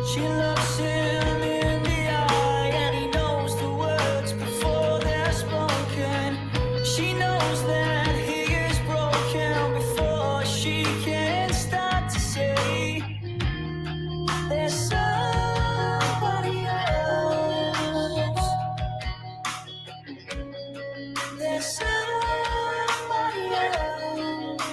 She looks him in the eye and he knows the words before they're spoken. She knows that he is broken before she can start to say there's somebody else. There's somebody else.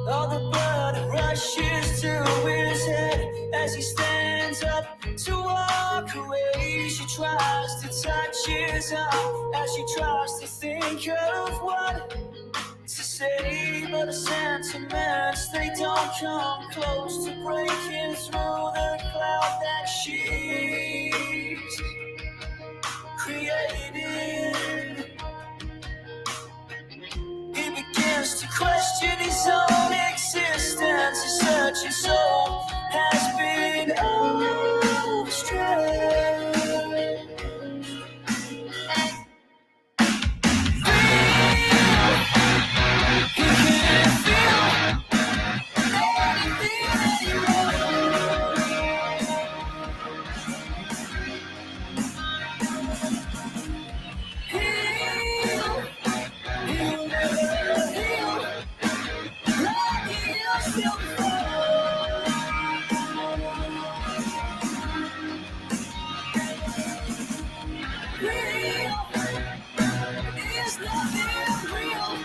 All the blood rushes to his head as he stands up to walk away. She tries to touch his arm as she tries to think of what to say, but the sentiments, they don't come close to breaking through the cloud that she's created. He begins to question his own existence. His searching soul has been overstretched. He can't feel anything anymore. He'll never heal like he used to before. Real is nothing real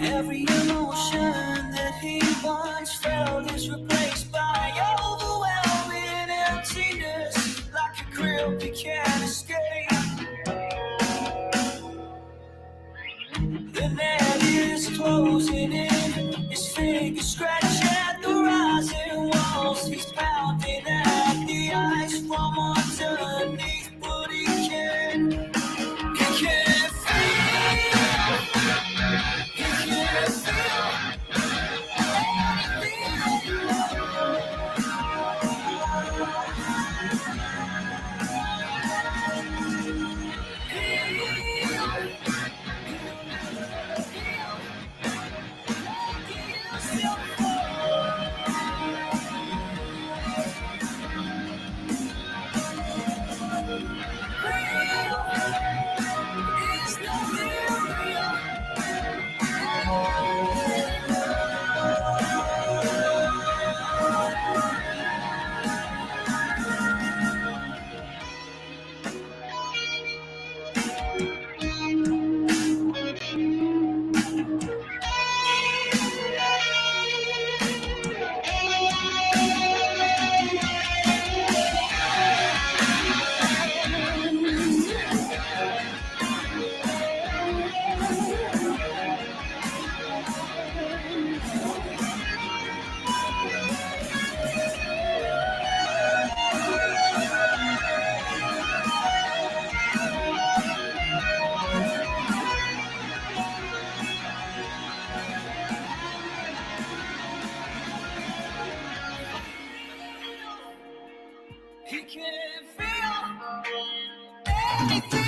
Every emotion that he once felt is replaced by overwhelming emptiness, like a grip he can't escape. The net is closing in, his fingers scratch at the rising walls. He's pounding at the ice from underneath, but he can't feel. He can't feel anything anymore. It's nothing real. He can't feel anything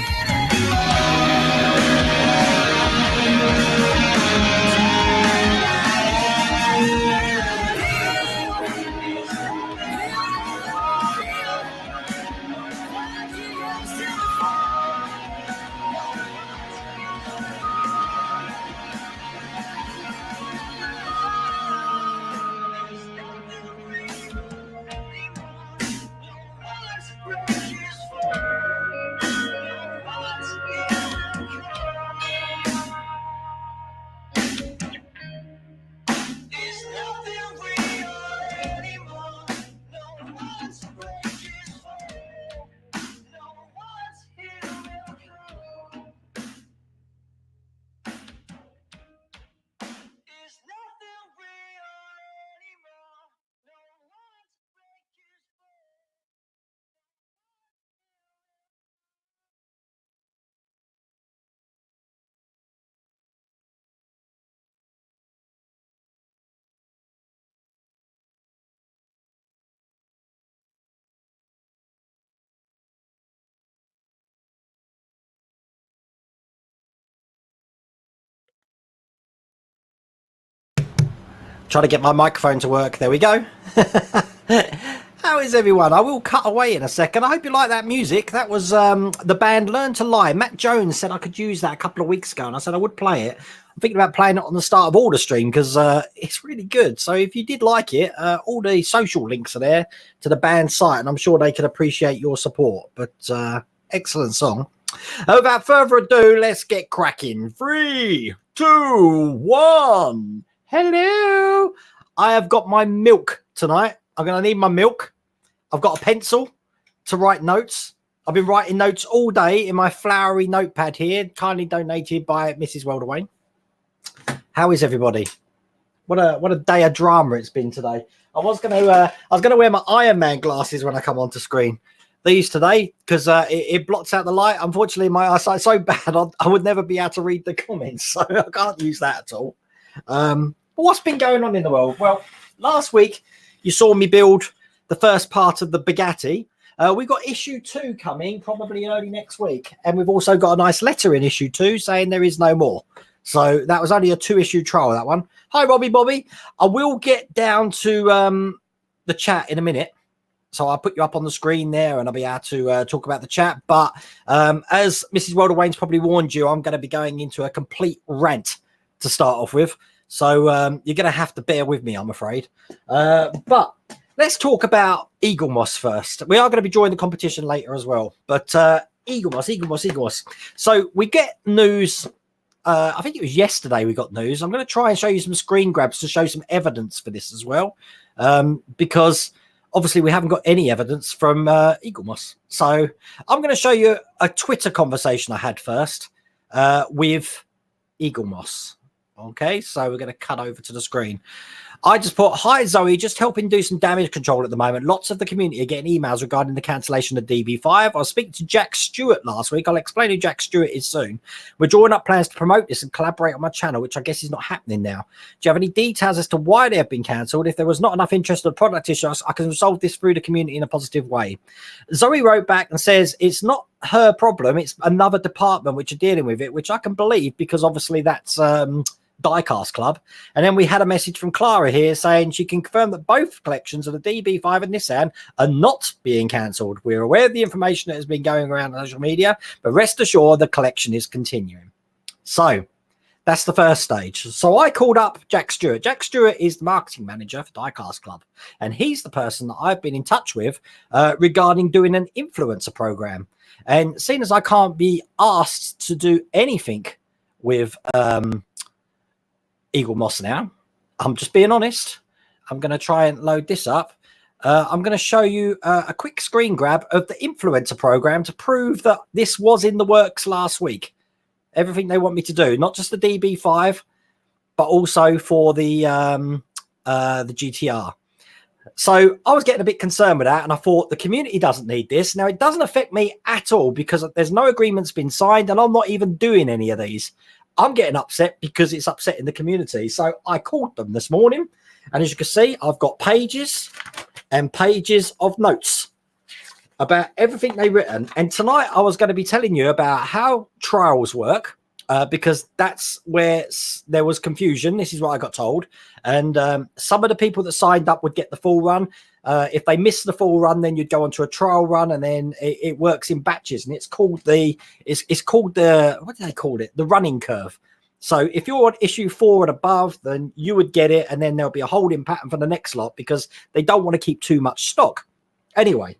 Trying to get my microphone to work. There we go. How is everyone? I will cut away in a second. I hope you like that music. That was the band Learn to Lie. Matt Jones said I could use that a couple of weeks ago, and I said I would play it. I'm thinking about playing it on the start of Order Stream because it's really good. So if you did like it, all the social links are there to the band site, and I'm sure they can appreciate your support. But excellent song. Without further ado, let's get cracking. 3, 2, 1. Hello. I have got my milk tonight. I'm going to need my milk. I've got a pencil to write notes. I've been writing notes all day in my flowery notepad here, kindly donated by Mrs. Welderwayne. How is everybody? What a day of drama it's been today. I was going to wear my Iron Man glasses when I come onto screen. These today because it blots out the light. Unfortunately, my eyesight's so bad I would never be able to read the comments, so I can't use that at all. But what's been going on in the world? Well, last week you saw me build the first part of the Bugatti. We've got issue 2 coming probably early next week, and we've also got a nice letter in issue 2 saying there is no more. So that was only a 2-issue trial, that one. Hi, Robbie Bobby. I will get down to the chat in a minute. So I'll put you up on the screen there and I'll be able to talk about the chat. But as Mrs. Welderwayne's probably warned you, I'm going to be going into a complete rant to start off with. So you're going to have to bear with me, I'm afraid. But let's talk about Eaglemoss first. We are going to be joining the competition later as well. But Eaglemoss. So we get news. I think it was yesterday we got news. I'm going to try and show you some screen grabs to show some evidence for this as well. Because obviously, we haven't got any evidence from Eaglemoss. So I'm going to show you a Twitter conversation I had first with Eaglemoss. Okay, so we're going to cut over to the screen. I just put, hi, Zoe, just helping do some damage control at the moment. Lots of the community are getting emails regarding the cancellation of DB5. I was speaking to Jack Stewart last week. I'll explain who Jack Stewart is soon. We're drawing up plans to promote this and collaborate on my channel, which I guess is not happening now. Do you have any details as to why they have been cancelled? If there was not enough interest in the product issue, I can resolve this through the community in a positive way. Zoe wrote back and says it's not her problem. It's another department which are dealing with it, which I can believe because obviously that's... Diecast Club. And then we had a message from Clara here saying she can confirm that both collections of the DB5 and Nissan are not being cancelled. We're aware of the information that has been going around on social media, but rest assured the collection is continuing. So that's the first stage. So I called up Jack Stewart. Jack Stewart is the marketing manager for Diecast Club, and he's the person that I've been in touch with regarding doing an influencer program. And seeing as I can't be asked to do anything with Eaglemoss now, I'm just being honest. I'm going to try and load this up. I'm going to show you a quick screen grab of the influencer program to prove that this was in the works last week. Everything they want me to do, not just the DB5, but also for the GTR. So I was getting a bit concerned with that, and I thought the community doesn't need this. Now, it doesn't affect me at all because there's no agreements been signed, and I'm not even doing any of these. I'm getting upset because it's upsetting the community. So I called them this morning, and as you can see, I've got pages and pages of notes about everything they've written. And tonight I was going to be telling you about how trials work, because that's where there was confusion. This is what I got told. And some of the people that signed up would get the full run. If they miss the full run, then you'd go onto a trial run, and then it works in batches. And it's called the what do they call it? The running curve. So if you're on issue 4 and above, then you would get it, and then there'll be a holding pattern for the next lot because they don't want to keep too much stock. Anyway,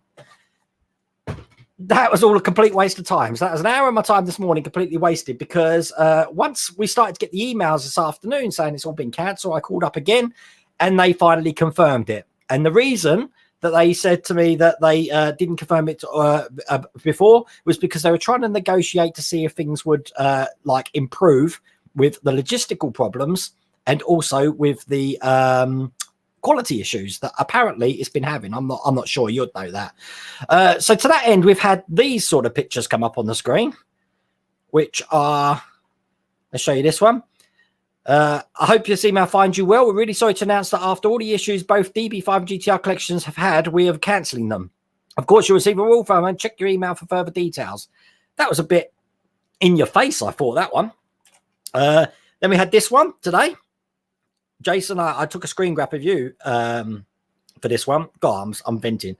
that was all a complete waste of time. So that was an hour of my time this morning completely wasted because once we started to get the emails this afternoon saying it's all been cancelled, I called up again and they finally confirmed it. And the reason that they said to me that they didn't confirm it before was because they were trying to negotiate to see if things would like improve with the logistical problems and also with the quality issues that apparently it's been having. I'm not sure, you'd know that. So to that end, we've had these sort of pictures come up on the screen, which are, I'll show you this one. I hope this email finds you well. We're really sorry to announce that after all the issues both DB5 and GTR collections have had, we are cancelling them. Of course, you'll receive a refund and check your email for further details. That was a bit in your face, I thought, that one. Then we had this one today. Jason, I took a screen grab of you for this one. God, I'm venting.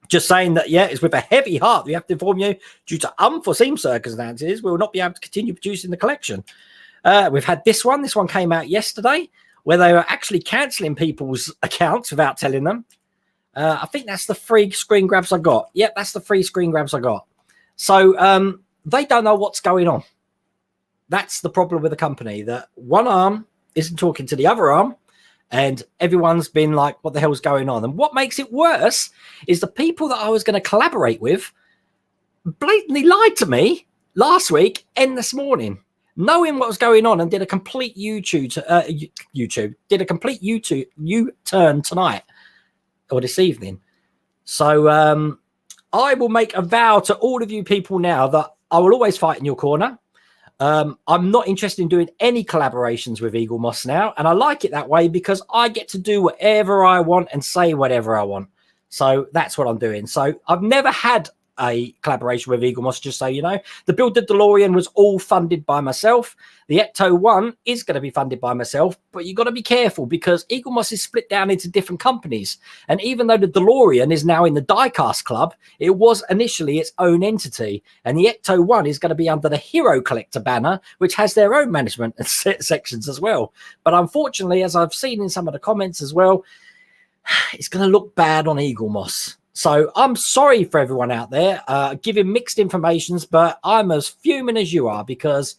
Just saying that, yeah, it's with a heavy heart. We have to inform you, due to unforeseen circumstances, we will not be able to continue producing the collection. We've had this one. This one came out yesterday, where they were actually cancelling people's accounts without telling them. I think that's the free screen grabs I got. Yep, that's the free screen grabs I got. So they don't know what's going on. That's the problem with the company, that one arm isn't talking to the other arm, and everyone's been like, what the hell's going on? And what makes it worse is the people that I was going to collaborate with blatantly lied to me last week and this morning, knowing what was going on, and did a complete U-turn tonight or this evening. So I will make a vow to all of you people now that I will always fight in your corner. I'm not interested in doing any collaborations with Eaglemoss now, and I like it that way because I get to do whatever I want and say whatever I want. So that's what I'm doing. So I've never had a collaboration with Eaglemoss, just so you know. The Build the DeLorean was all funded by myself. The Ecto 1 is going to be funded by myself, but you've got to be careful because Eaglemoss is split down into different companies. And even though the DeLorean is now in the Diecast Club, it was initially its own entity. And the Ecto 1 is going to be under the Hero Collector banner, which has their own management sections as well. But unfortunately, as I've seen in some of the comments as well, it's going to look bad on Eaglemoss. So I'm sorry for everyone out there giving mixed informations, but I'm as fuming as you are because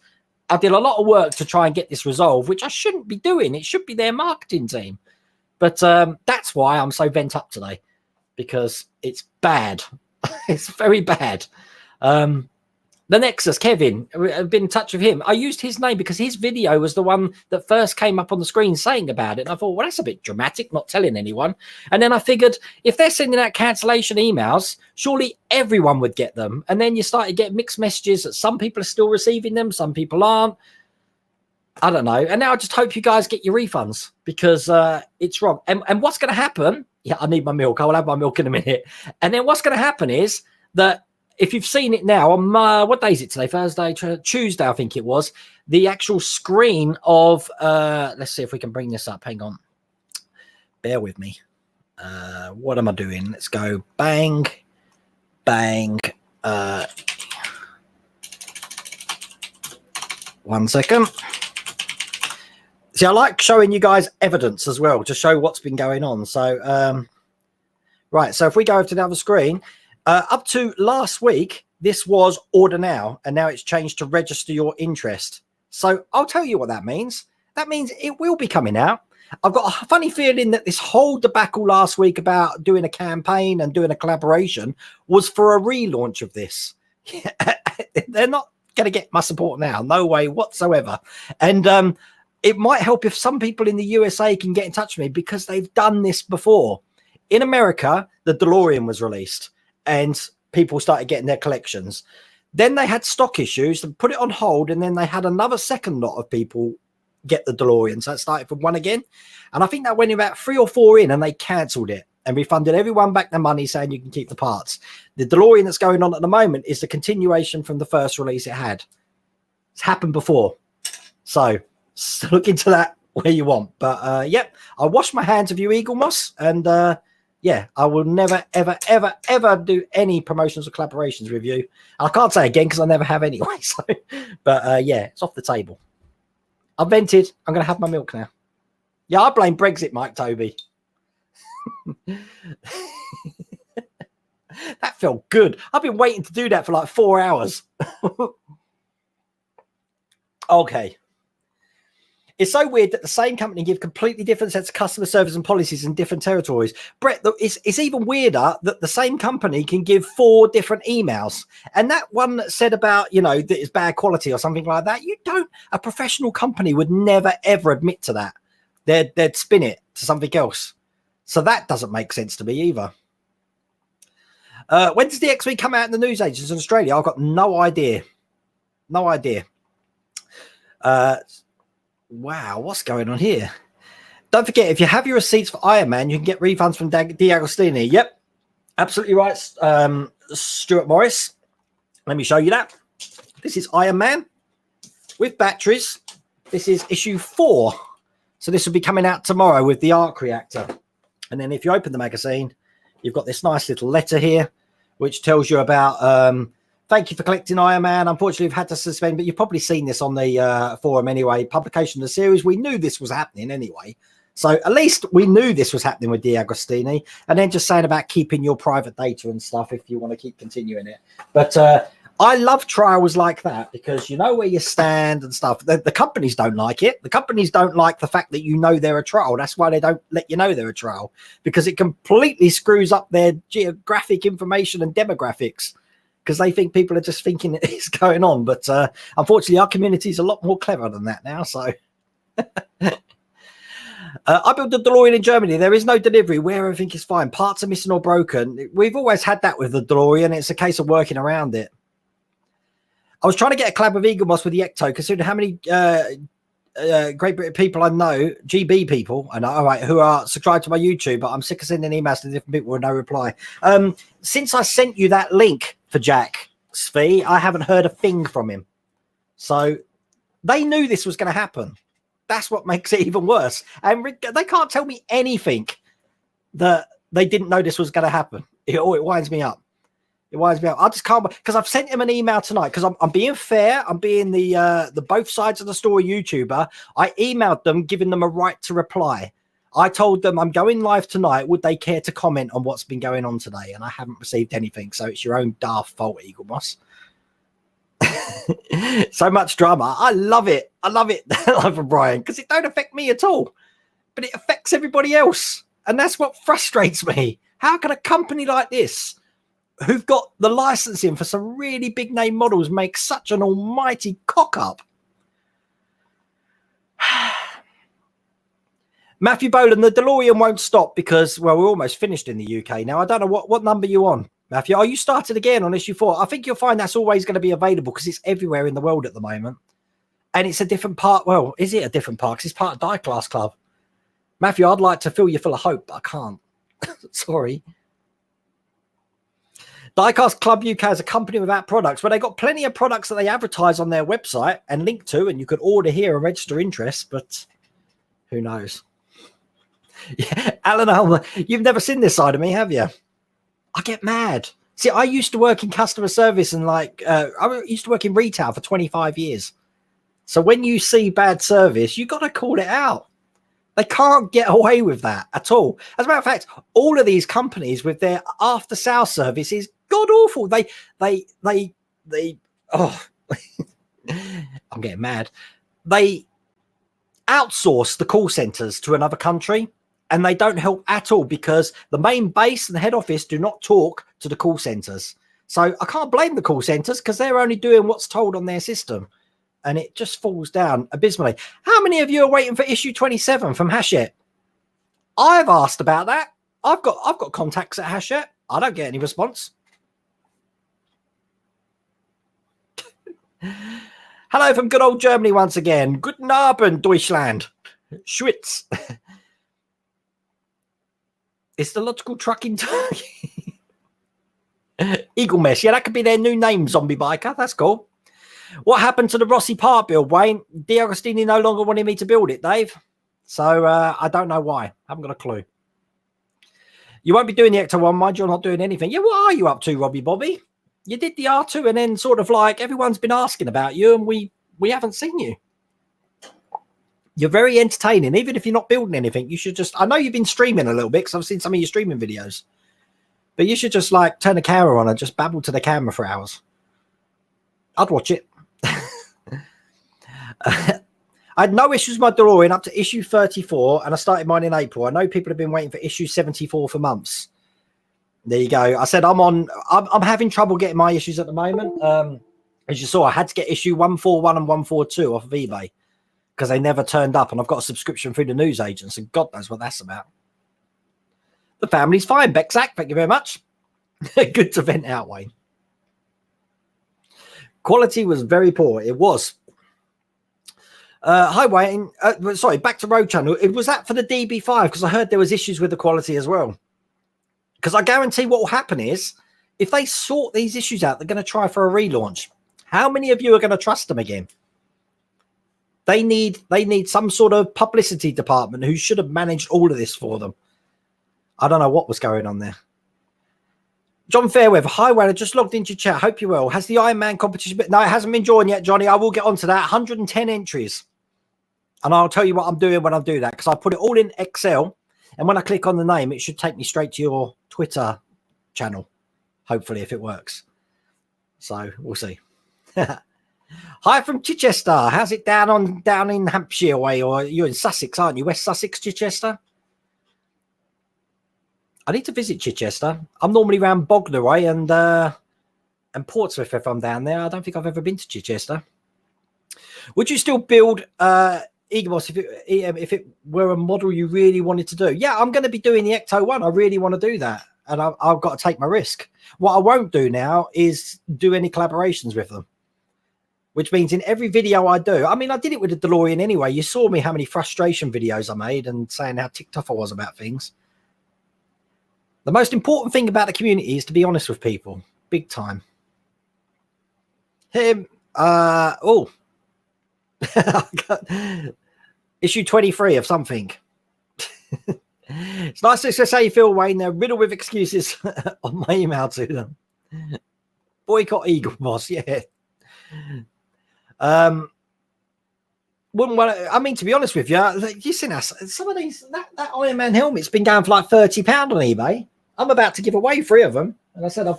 I did a lot of work to try and get this resolved, which I shouldn't be doing. It should be their marketing team. But that's why I'm so bent up today, because it's bad. It's very bad. The Nexus, Kevin, I've been in touch with him. I used his name because his video was the one that first came up on the screen saying about it. And I thought, well, that's a bit dramatic, not telling anyone. And then I figured if they're sending out cancellation emails, surely everyone would get them. And then you start to get mixed messages that some people are still receiving them, some people aren't. I don't know. And now I just hope you guys get your refunds because it's wrong. And what's going to happen? Yeah, I need my milk. I will have my milk in a minute. And then what's going to happen is that if you've seen it now on what day is it today? Thursday, Tuesday, I think it was. The actual screen of let's see if we can bring this up. Hang on. Bear with me. What am I doing? Let's go bang, bang. 1 second. See, I like showing you guys evidence as well to show what's been going on. So, right. So if we go over to the other screen, up to last week, this was order now, and now it's changed to register your interest. So I'll tell you what that means. That means it will be coming out. I've got a funny feeling that this whole debacle last week about doing a campaign and doing a collaboration was for a relaunch of this. They're not going to get my support now. No way whatsoever. And it might help if some people in the USA can get in touch with me because they've done this before. In America, the DeLorean was released and people started getting their collections. Then they had stock issues and put it on hold. And then they had another second lot of people get the DeLorean. So it started from one again. And I think that went about 3 or 4 in and they cancelled it and refunded everyone back their money saying you can keep the parts. The DeLorean that's going on at the moment is the continuation from the first release it had. It's happened before. So look into that where you want. But yep, I wash my hands of you, Eaglemoss. And yeah, I will never, ever, ever, ever do any promotions or collaborations with you. And I can't say again because I never have anyway. So, but yeah, it's off the table. I've vented. I'm going to have my milk now. Yeah, I blame Brexit, Mike Toby. That felt good. I've been waiting to do that for like 4 hours. Okay. It's so weird that the same company give completely different sets of customer service and policies in different territories. Brett, it's even weirder that the same company can give 4 different emails. And that one that said about, you know, that it's bad quality or something like that, a professional company would never, ever admit to that. They'd spin it to something else. So that doesn't make sense to me either. When does the XV come out in the newsagents in Australia? I've got no idea. No idea. Wow, what's going on here? Don't forget, if you have your receipts for Iron Man, you can get refunds from D'Agostini. Yep, absolutely right, Stuart Morris. Let me show you that. This is Iron Man with batteries. This is issue 4. So this will be coming out tomorrow with the arc reactor. And then if you open the magazine, you've got this nice little letter here, which tells you about, thank you for collecting Iron Man. Unfortunately, we've had to suspend, but you've probably seen this on the forum anyway. Publication of the series. We knew this was happening anyway. So at least we knew this was happening with D'Agostini. And then just saying about keeping your private data and stuff if you want to keep continuing it. But I love trials like that because you know where you stand and stuff. The companies don't like it. The companies don't like the fact that you know they're a trial. That's why they don't let you know they're a trial, because it completely screws up their geographic information and demographics, because they think people are just thinking it's going on. But unfortunately, our community is a lot more clever than that now. So I built the DeLorean in Germany. There is no delivery where everything is fine. Parts are missing or broken. We've always had that with the DeLorean. It's a case of working around it. I was trying to get a collab with Eagle Moss with the Ecto, considering how many Great Britain people I know, GB people I know, all right, who are subscribed to my YouTube, but I'm sick of sending emails to different people with no reply. Since I sent you that link for Jack Svi, I haven't heard a thing from him. So they knew this was going to happen. That's what makes it even worse. And they can't tell me anything that they didn't know this was going to happen. It winds me up. It winds me up. I just can't, because I've sent him an email tonight because I'm being fair. I'm being the both sides of the story YouTuber. I emailed them, giving them a right to reply. I told them I'm going live tonight. Would they care to comment on what's been going on today? And I haven't received anything. So it's your own daft fault, Eagle Moss. So much drama. I love it. I love it. Live from Brian, because it don't affect me at all, but it affects everybody else. And that's what frustrates me. How can a company like this, who've got the licensing for some really big name models, make such an almighty cock up? Matthew Boland, the DeLorean won't stop because, well, we're almost finished in the UK now. I don't know what number you're on, Matthew. Are you started again on issue 4? I think you'll find that's always going to be available because it's everywhere in the world at the moment. And it's a different part. Well, is it a different part? Because it's part of Die Class Club. Matthew, I'd like to fill you full of hope, but I can't. Sorry. Diecast Club UK is a company without products, but they got plenty of products that they advertise on their website and link to, and you could order here and register interest, but who knows? Yeah, Alan Alma, you've never seen this side of me, have you? I get mad. See, I used to work in customer service and I used to work in retail for 25 years. So when you see bad service, you got to call it out. They can't get away with that at all. As a matter of fact, all of these companies with their after sales service is god awful. They oh, I'm getting mad. They outsource the call centers to another country, and they don't help at all because the main base and the head office do not talk to the call centers. So I can't blame the call centers because they're only doing what's told on their system. And it just falls down abysmally. How many of you are waiting for issue 27 from Hachette? I've asked about that. I've got contacts at Hachette. I don't get any response. Hello from good old Germany once again. Guten Abend, Deutschland. Schwitz. It's the logical truck in Turkey. Eagle Mess. Yeah, that could be their new name, Zombie Biker. That's cool. What happened to the Rossi part build, Wayne? D'Agostini no longer wanted me to build it, Dave. So I don't know why. I haven't got a clue. You won't be doing the Ecto one, mind you're not doing anything. Yeah, what are you up to, Robbie Bobby? You did the R2 and then sort of like everyone's been asking about you and we haven't seen you. You're very entertaining. Even if you're not building anything, you should just... I know you've been streaming a little bit because I've seen some of your streaming videos. But you should just like turn the camera on and just babble to the camera for hours. I'd watch it. I had no issues with my DeLorean up to issue 34, and I started mine in April. I know people have been waiting for issue 74 for months. There you go. I said I'm having trouble getting my issues at the moment. As you saw, I had to get issue 141 and 142 off of eBay because they never turned up, and I've got a subscription through the news agents, and God knows what that's about. The family's fine, Bexac. Thank you very much. Good to vent out, Wayne. Quality was very poor. It was. Hi, Wayne. Sorry, back to Road Channel. It was that for the DB5 because I heard there was issues with the quality as well. Because I guarantee what will happen is if they sort these issues out, they're going to try for a relaunch. How many of you are going to trust them again? They need some sort of publicity department who should have managed all of this for them. I don't know what was going on there. John Fairweather, hi, well, I just logged into chat. Hope you're well. Has the Ironman competition been? No, it hasn't been joined yet, Johnny. I will get onto that. 110 entries. And I'll tell you what I'm doing when I do that, because I put it all in Excel. And when I click on the name, it should take me straight to your Twitter channel, hopefully, if it works. So we'll see. Hi from Chichester. How's it down in Hampshire way? Or you're in Sussex, aren't you? West Sussex, Chichester? I need to visit Chichester. I'm normally around Bognor way and Portsmouth if I'm down there. I don't think I've ever been to Chichester. Would you still build Eaglemoss if it were a model you really wanted to do? Yeah, I'm going to be doing the Ecto 1. I really want to do that. And I've got to take my risk. What I won't do now is do any collaborations with them. Which means in every video I do, I mean, I did it with the DeLorean anyway. You saw me how many frustration videos I made and saying how ticked off I was about things. The most important thing about the community is to be honest with people. Big time. Him. Issue 23 of something. It's nice to say, Phil Wayne, they're riddled with excuses on my email to them. Boycott Eaglemoss, yeah. Wouldn't want to, I mean, to be honest with you, you seen us, some of these, that Iron Man helmet's been going for like £30 on eBay. I'm about to give away 3 of them. And I said, I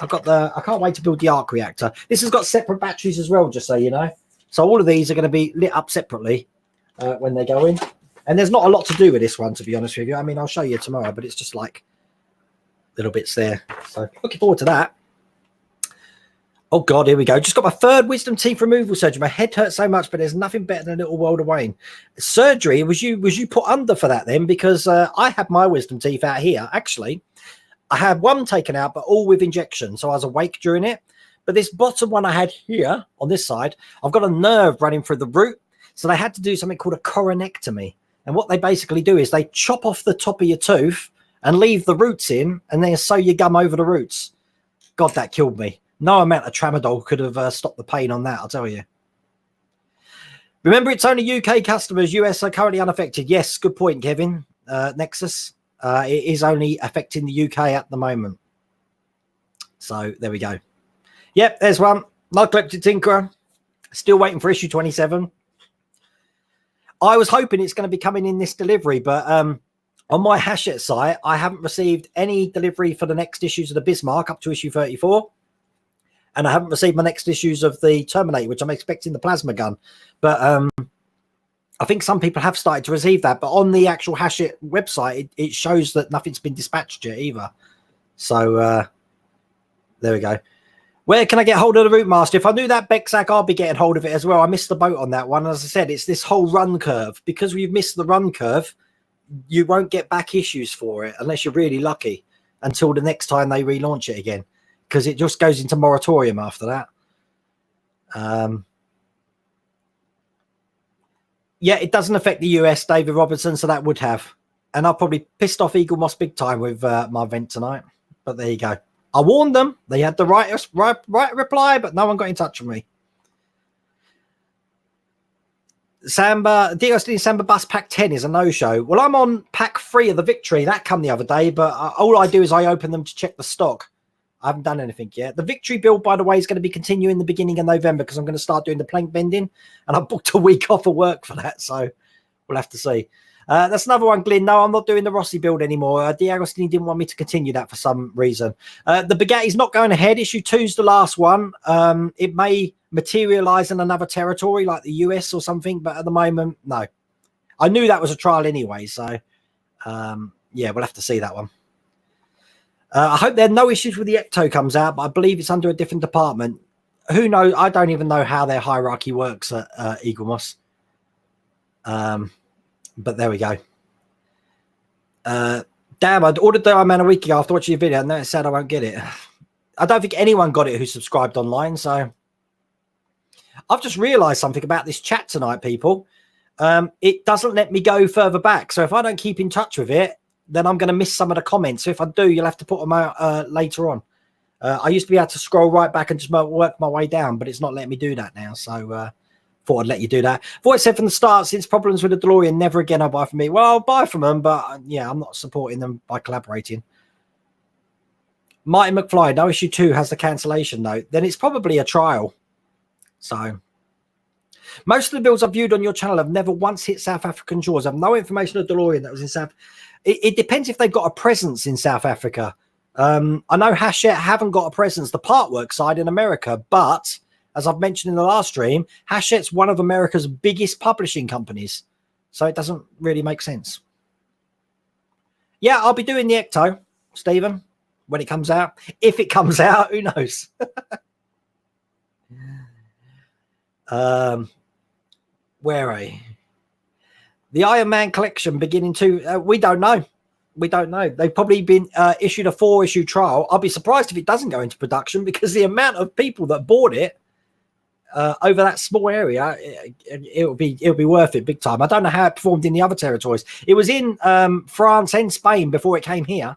can't wait to build the arc reactor. This has got separate batteries as well, just so you know. So all of these are going to be lit up separately when they go in. And there's not a lot to do with this one, to be honest with you. I mean, I'll show you tomorrow, but it's just like little bits there. So looking forward to that. Oh, God, here we go. Just got my 3rd wisdom teeth removal surgery. My head hurts so much, but there's nothing better than a little world of Wayne. Surgery, was you put under for that then? Because I had my wisdom teeth out here. Actually, I had one taken out, but all with injection. So I was awake during it. But this bottom one I had here on this side, I've got a nerve running through the root. So they had to do something called a coronectomy. And what they basically do is they chop off the top of your tooth and leave the roots in, and then sew your gum over the roots. God, that killed me. No amount of tramadol could have stopped the pain on that, I'll tell you. Remember, it's only UK customers. US are currently unaffected. Yes, good point, Kevin. Nexus. It is only affecting the UK at the moment. So there we go. Yep, there's one. Narcoleptic Tinkerer. Still waiting for issue 27. I was hoping it's going to be coming in this delivery, but on my Hachette site, I haven't received any delivery for the next issues of the Bismarck up to issue 34. And I haven't received my next issues of the Terminator, which I'm expecting the plasma gun. But I think some people have started to receive that. But on the actual Hachette website, it shows that nothing's been dispatched yet either. So there we go. Where can I get hold of the Rootmaster? If I knew that Bexac, I'll be getting hold of it as well. I missed the boat on that one. As I said, it's this whole run curve. Because we've missed the run curve, you won't get back issues for it unless you're really lucky until the next time they relaunch it again. Because it just goes into moratorium after that. Yeah, it doesn't affect the US, David Robertson, so that would have. And I've probably pissed off Eaglemoss big time with my event tonight. But there you go. I warned them. They had the right reply, but no one got in touch with me. Samba, DSD Samba Bus Pack 10 is a no-show. Well, I'm on Pack 3 of the Victory. That come the other day, but all I do is I open them to check the stock. I haven't done anything yet. The Victory build, by the way, is going to be continuing the beginning of November because I'm going to start doing the plank bending, and I booked a week off of work for that, so we'll have to see. That's another one, Glyn. No, I'm not doing the Rossi build anymore. D'Agostini didn't want me to continue that for some reason. The Bugatti's not going ahead. Issue 2's the last one. It may materialize in another territory like the US or something, but at the moment, no. I knew that was a trial anyway, so yeah, we'll have to see that one. I hope there are no issues with the Ecto comes out, but I believe it's under a different department. Who knows? I don't even know how their hierarchy works at Eaglemoss. But there we go. Damn, I'd ordered the Iron Man a week ago after watching your video, and then it said I won't get it. I don't think anyone got it who subscribed online, so I've just realised something about this chat tonight, people. It doesn't let me go further back, so if I don't keep in touch with it, then I'm going to miss some of the comments. So if I do, you'll have to put them out later on. I used to be able to scroll right back and just work my way down, but it's not letting me do that now. So thought I'd let you do that. Voice said from the start, since problems with the DeLorean, never again I'll buy from me. Well, I'll buy from them, but yeah, I'm not supporting them by collaborating. Martin McFly, no issue 2 has the cancellation note. Then it's probably a trial. So most of the builds I've viewed on your channel have never once hit South African shores. I have no information of DeLorean that was in South. It depends if they've got a presence in South Africa. I know Hachette haven't got a presence, the Partwork side in America, but as I've mentioned in the last stream, Hachette's one of America's biggest publishing companies. So it doesn't really make sense. Yeah, I'll be doing the Ecto, Stephen, when it comes out. If it comes out, who knows? Where are you? The Iron Man collection beginning to... we don't know. We don't know. They've probably been issued a 4-issue trial. I'll be surprised if it doesn't go into production because the amount of people that bought it over that small area, it'll be worth it big time. I don't know how it performed in the other territories. It was in France and Spain before it came here.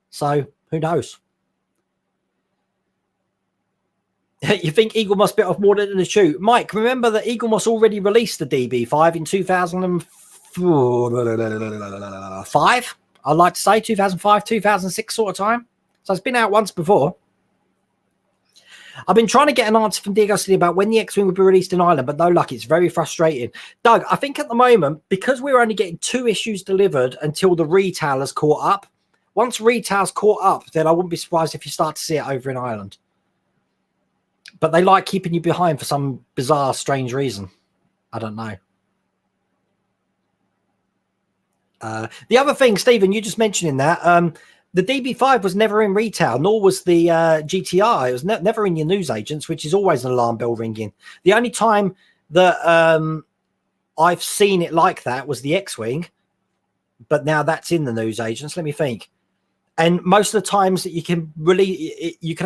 So who knows? You think Eaglemoss bit off more than the shoot? Mike, remember that Eaglemoss already released the DB5 in 2005? I'd like to say 2005, 2006 sort of time. So it's been out once before. I've been trying to get an answer from Diego City about when the X-Wing will be released in Ireland, but no luck. It's very frustrating. Doug, I think at the moment, because we're only getting 2 issues delivered until the retailers caught up, once retail's caught up, then I wouldn't be surprised if you start to see it over in Ireland. But they like keeping you behind for some bizarre, strange reason. I don't know. The other thing, Stephen, you just mentioning that, the DB5 was never in retail, nor was the GTR. It was never in your newsagents, which is always an alarm bell ringing. The only time that I've seen it like that was the X-Wing, but now that's in the newsagents. Let me think. And most of the times that you can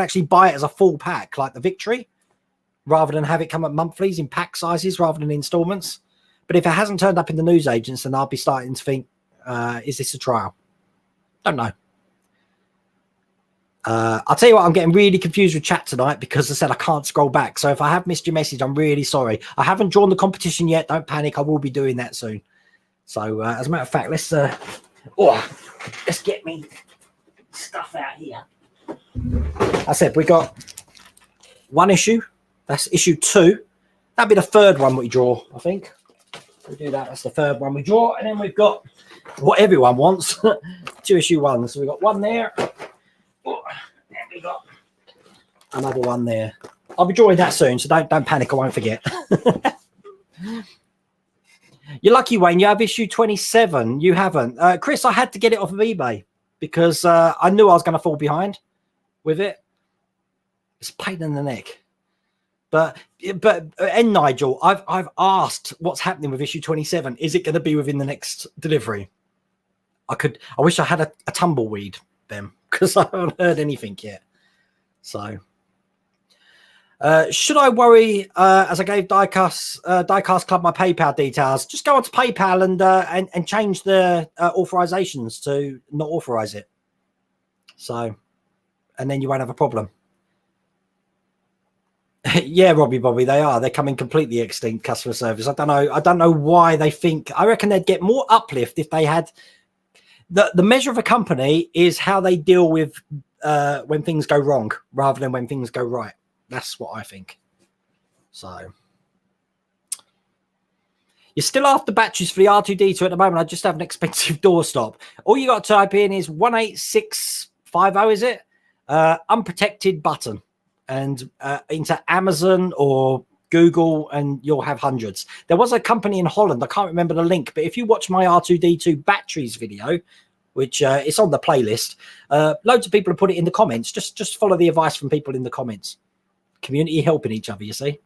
actually buy it as a full pack, like the Victory, rather than have it come at monthlies in pack sizes rather than installments. But if it hasn't turned up in the newsagents, then I'll be starting to think, is this a trial? Don't know. I'll tell you what, I'm getting really confused with chat tonight because I said I can't scroll back. So if I have missed your message, I'm really sorry. I haven't drawn the competition yet. Don't panic. I will be doing that soon. So as a matter of fact, let's get me stuff out here. I said we got 1 issue. That's issue 2. That'd be the 3rd one we draw, I think. We do that. That's the 3rd one we draw. And then we've got what everyone wants. 2 issue 1. So we've got 1 there. Oh, and we got another 1 there. I'll be drawing that soon, so don't panic. I won't forget. You're lucky, Wayne. You have issue 27. You haven't. Chris, I had to get it off of eBay because I knew I was going to fall behind with it. It's a pain in the neck. But Nigel, I've asked what's happening with issue 27. Is it going to be within the next delivery? I wish I had a tumbleweed then because I haven't heard anything yet. So should I worry as I gave Diecast Club my PayPal details? Just go onto PayPal and change the authorizations to not authorize it. So, and then you won't have a problem. Yeah, Bobby, they're coming completely extinct, customer service. I don't know why they think. I reckon they'd get more uplift if they had the measure of a company is how they deal with when things go wrong rather than when things go right. That's what I think. So you're still after batteries for the R2D2 at the moment. I just have an expensive doorstop. All you got to type in is 18650, is it? Unprotected button. And into Amazon or Google, and you'll have hundreds. There was a company in Holland, I can't remember the link, but if you watch my R2D2 batteries video, which it's on the playlist, loads of people have put it in the comments. Just follow the advice from people in the comments. Community helping each other, you see.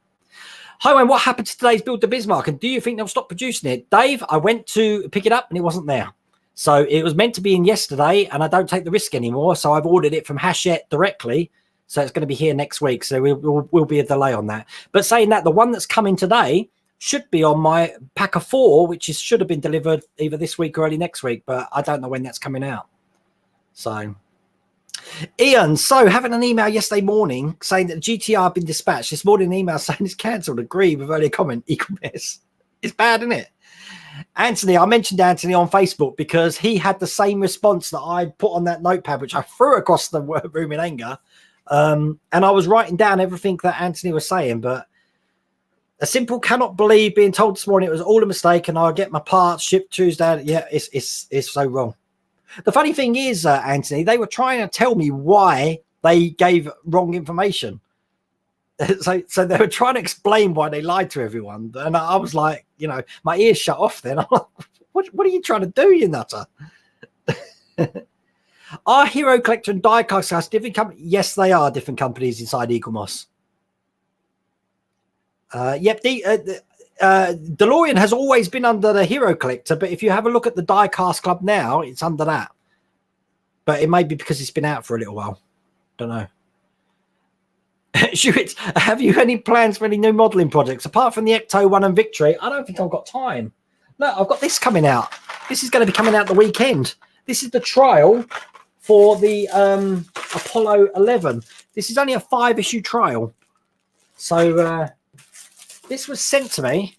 Hi, Wayne, what happened to today's Build to Bismarck? And do you think they'll stop producing it? Dave, I went to pick it up and it wasn't there. So it was meant to be in yesterday, and I don't take the risk anymore. So I've ordered it from Hachette directly. So it's going to be here next week. So will be a delay on that. But saying that, the one that's coming today should be on my pack of 4, which should have been delivered either this week or early next week. But I don't know when that's coming out. So Ian, so having an email yesterday morning saying that the GTR had been dispatched. This morning, an email saying it's cancelled. Agree with earlier comment. E-commerce. It's bad, isn't it? Anthony, I mentioned Anthony on Facebook because he had the same response that I put on that notepad, which I threw across the room in anger. And I was writing down everything that Anthony was saying, but a simple cannot believe being told this morning it was all a mistake and I'll get my parts shipped Tuesday. Yeah, it's so wrong. The funny thing is, Anthony, they were trying to tell me why they gave wrong information. So they were trying to explain why they lied to everyone. And I was like, you know, my ears shut off then. I'm like, what are you trying to do, you nutter? Are Hero Collector and Diecast House different companies? Yes, they are different companies inside Eaglemoss. Yep, DeLorean has always been under the Hero Collector, but if you have a look at the Diecast Club now, it's under that. But it may be because it's been out for a little while. Don't know. Shoot, have you any plans for any new modelling projects apart from the Ecto 1 and Victory? I don't think I've got time. No, I've got this coming out. This is going to be coming out the weekend. This is the trial for the Apollo 11. This is only a 5-issue trial. So this was sent to me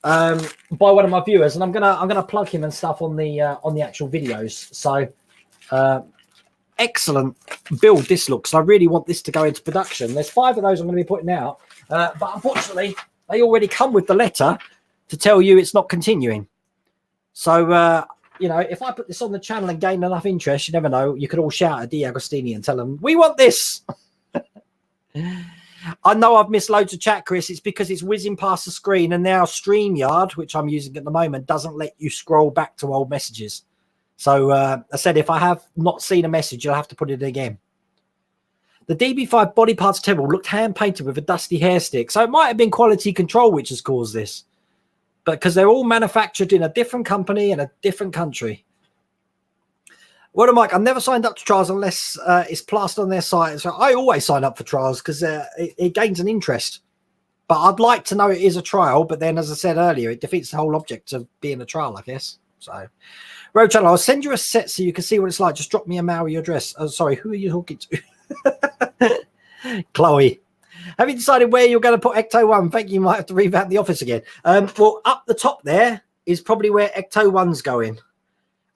by one of my viewers, and I'm gonna plug him and stuff on the actual videos. So excellent build this looks. I really want this to go into production. There's 5 of those I'm going to be putting out, but unfortunately they already come with the letter to tell you it's not continuing. So you know, if I put this on the channel and gain enough interest, you never know, you could all shout at D'Agostini and tell them we want this. I know I've missed loads of chat, Chris. It's because it's whizzing past the screen, and now StreamYard, which I'm using at the moment, doesn't let you scroll back to old messages. So I said, if I have not seen a message, you'll have to put it again. The DB5 body parts table looked hand-painted with a dusty hair stick. So it might have been quality control which has caused this. But because they're all manufactured in a different company in a different country. Well, Mike, I've never signed up to trials unless it's plastered on their site. So I always sign up for trials because it gains an interest. But I'd like to know it is a trial. But then, as I said earlier, it defeats the whole object of being a trial, I guess. So... Road Channel, I'll send you a set so you can see what it's like. Just drop me a mail with your address. Oh, sorry, who are you talking to? Chloe. Have you decided where you're going to put Ecto 1? Thank you. You might have to revamp the office again. Well, up the top there is probably where Ecto 1's going.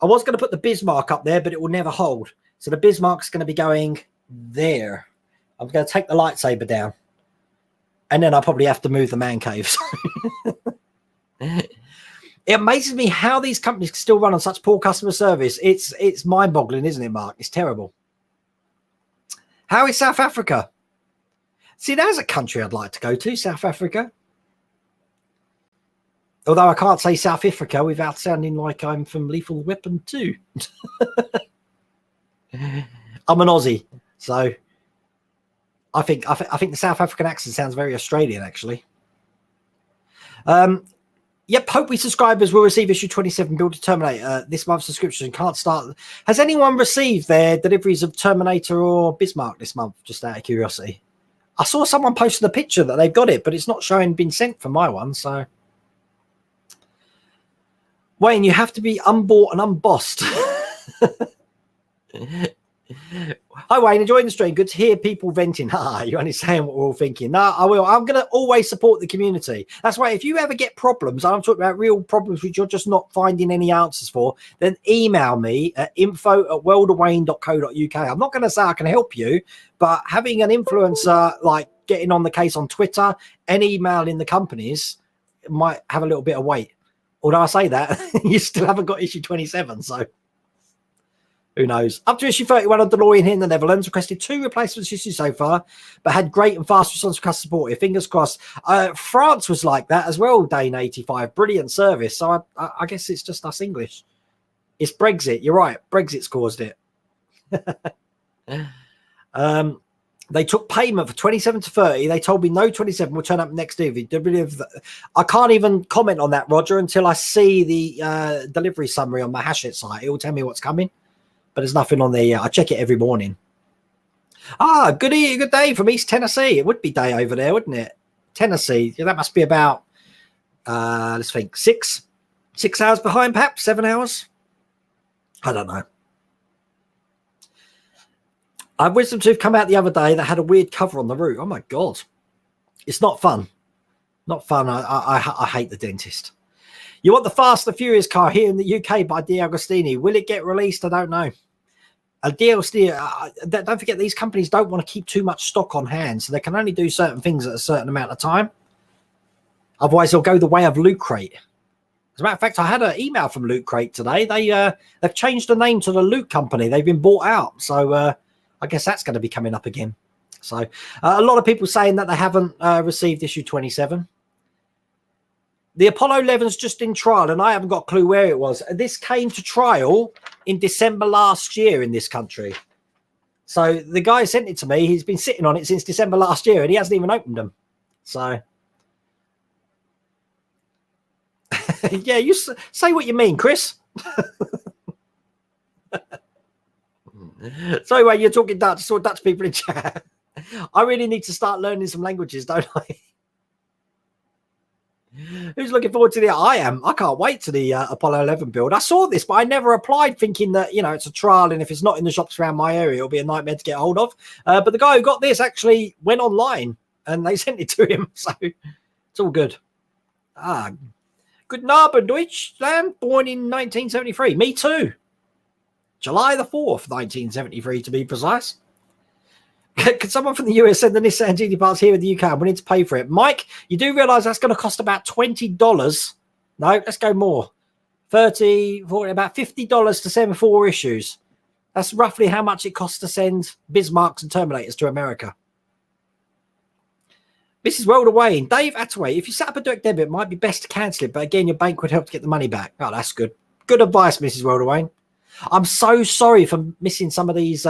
I was going to put the Bismarck up there, but it will never hold. So the Bismarck's going to be going there. I'm going to take the lightsaber down. And then I'll probably have to move the man caves. It amazes me how these companies can still run on such poor customer service. It's mind-boggling, isn't it, Mark? It's terrible. How is South Africa? See, there's a country I'd like to go to, South Africa. Although I can't say South Africa without sounding like I'm from Lethal Weapon 2. I'm an Aussie, so I think the South African accent sounds very Australian, actually. Yep, hope we subscribers will receive issue 27 Build a Terminator this month's subscription. Can't start. Has anyone received their deliveries of Terminator or Bismarck this month? Just out of curiosity. I saw someone posting a picture that they've got it, but it's not showing been sent for my one. So, Wayne, you have to be unbought and unbossed. Hi, Wayne. Enjoying the stream. Good to hear people venting. You're only saying what we're all thinking. No, I will. I'm going to always support the community. That's why if you ever get problems, I'm talking about real problems which you're just not finding any answers for, then email me at info@worldofwayne.co.uk. I'm not going to say I can help you, but having an influencer like getting on the case on Twitter and emailing the companies might have a little bit of weight. Although I say that, you still haven't got issue 27, so... Who knows? Up to issue 31 of DeLorean here in the Netherlands. Requested 2 replacements issues so far, but had great and fast response from customer support. Fingers crossed. France was like that as well, Dane 85. Brilliant service. So I guess it's just us English. It's Brexit. You're right. Brexit's caused it. They took payment for 27 to 30. They told me no 27 will turn up next week. I can't even comment on that, Roger, until I see the delivery summary on my Hachette site. It will tell me what's coming. But there's nothing on there yet. I check it every morning. Good day from East Tennessee. It would be day over there, wouldn't it? Tennessee. Yeah, that must be about, let's think, 6 hours behind, perhaps 7 hours. I don't know. I had Wisdom Tooth come out the other day that had a weird cover on the root. Oh my God. It's not fun. Not fun. I hate the dentist. You want the Fast and Furious car here in the UK by D'Agostini. Will it get released? I don't know. D'Agostini, don't forget, these companies don't want to keep too much stock on hand, so they can only do certain things at a certain amount of time. Otherwise, they'll go the way of Loot Crate. As a matter of fact, I had an email from Loot Crate today. They've changed the name to the Loot Company. They've been bought out. So I guess that's going to be coming up again. So a lot of people saying that they haven't received issue 27. The Apollo 11's just in trial, and I haven't got a clue where it was. This came to trial in December last year in this country. So the guy sent it to me. He's been sitting on it since December last year, and he hasn't even opened them. So... yeah, you say what you mean, Chris. So anyway, you're talking Dutch. I saw Dutch people in chat. I really need to start learning some languages, don't I? Who's looking forward to the... I am. I can't wait to the Apollo 11 build. I saw this, but I never applied thinking that, you know, it's a trial, and if it's not in the shops around my area, it'll be a nightmare to get hold of. But the guy who got this actually went online, and they sent it to him. So it's all good. Guten Abend, Deutschland, born in 1973. Me too. July the 4th, 1973, to be precise. Could someone from the US send the Nissan GT parts here in the UK? I'm willing to pay for it. Mike, you do realize that's going to cost about $20. No, let's go more. 30, 40, about $50 to send 4 issues. That's roughly how much it costs to send Bismarcks and Terminators to America. Mrs. World Away, Dave Attaway, if you set up a direct debit, it might be best to cancel it, but again, your bank would help to get the money back. Oh, that's good. Good advice, Mrs. World Away. I'm so sorry for missing some of these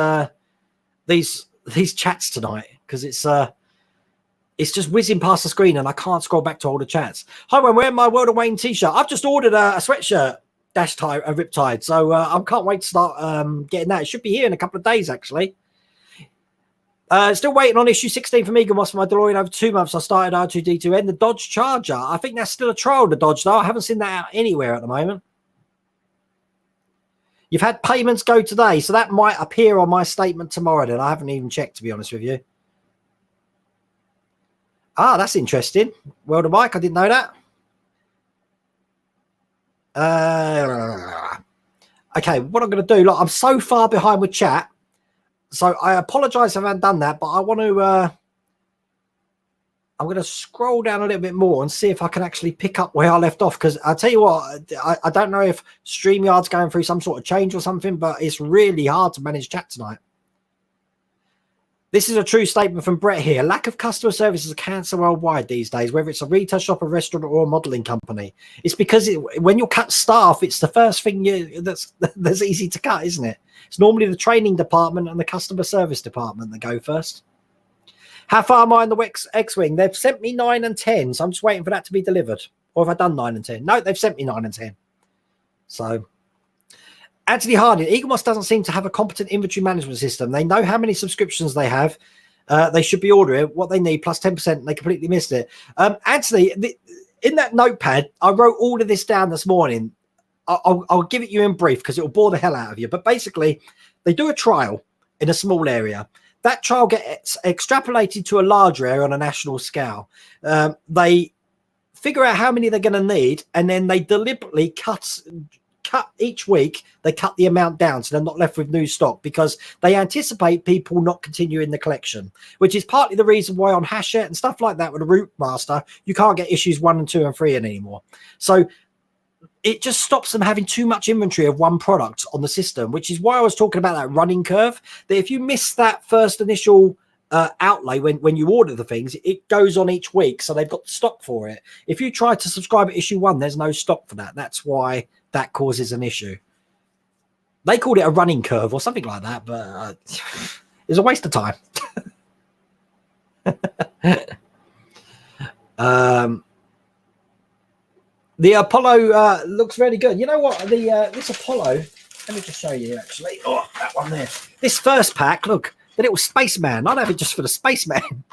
chats tonight, because it's just whizzing past the screen and I can't scroll back to all the chats. Hi, I'm wearing my World of Wayne t-shirt. I've just ordered a sweatshirt, dash tie, a Riptide, so I can't wait to start getting that. It should be here in a couple of days, actually. Still waiting on issue 16 from Eaglemoss for my DeLorean over 2 months. I started R2D2N, the Dodge Charger. I think that's still a trial, the Dodge, though. I haven't seen that out anywhere at the moment. You've had payments go today, so that might appear on my statement tomorrow then. I haven't even checked, to be honest with you. Ah, that's interesting. World of Mike, I didn't know that. Okay, what I'm going to do, look, I'm so far behind with chat. So I apologize if I haven't done that, but I want to, I'm going to scroll down a little bit more and see if I can actually pick up where I left off. Because I'll tell you what, I don't know if StreamYard's going through some sort of change or something, but it's really hard to manage chat tonight. This is a true statement from Brett here. Lack of customer service is a cancer worldwide these days, whether it's a retail shop, a restaurant, or a modeling company. It's because when you cut staff, it's the first thing that's easy to cut, isn't it? It's normally the training department and the customer service department that go first. How far am I in the X-Wing? They've sent me 9 and 10, so I'm just waiting for that to be delivered. Or have I done 9 and 10? No, they've sent me 9 and 10. So... Anthony Harding, Eaglemoss doesn't seem to have a competent inventory management system. They know how many subscriptions they have. They should be ordering what they need plus 10%. They completely missed it. Anthony, in that notepad, I wrote all of this down this morning. I'll give it you in brief because it will bore the hell out of you. But basically, they do a trial in a small area. That trial gets extrapolated to a larger area on a national scale. They figure out how many they're going to need, and then they deliberately cut each week. They cut the amount down so they're not left with new stock because they anticipate people not continuing the collection, which is partly the reason why on Hachette and stuff like that with a Root Master you can't get issues 1 and 2 and 3 in anymore. So it just stops them having too much inventory of one product on the system, which is why I was talking about that running curve, that if you miss that first initial outlay when you order the things, it goes on each week, so they've got the stock for it. If you try to subscribe at issue 1, there's no stock for that. That's why that causes an issue. They called it a running curve or something like that, but it's a waste of time. The Apollo looks very good. You know what? This Apollo, let me just show you actually. Oh, that one there. This first pack, look, the little spaceman. I'd have it just for the spaceman.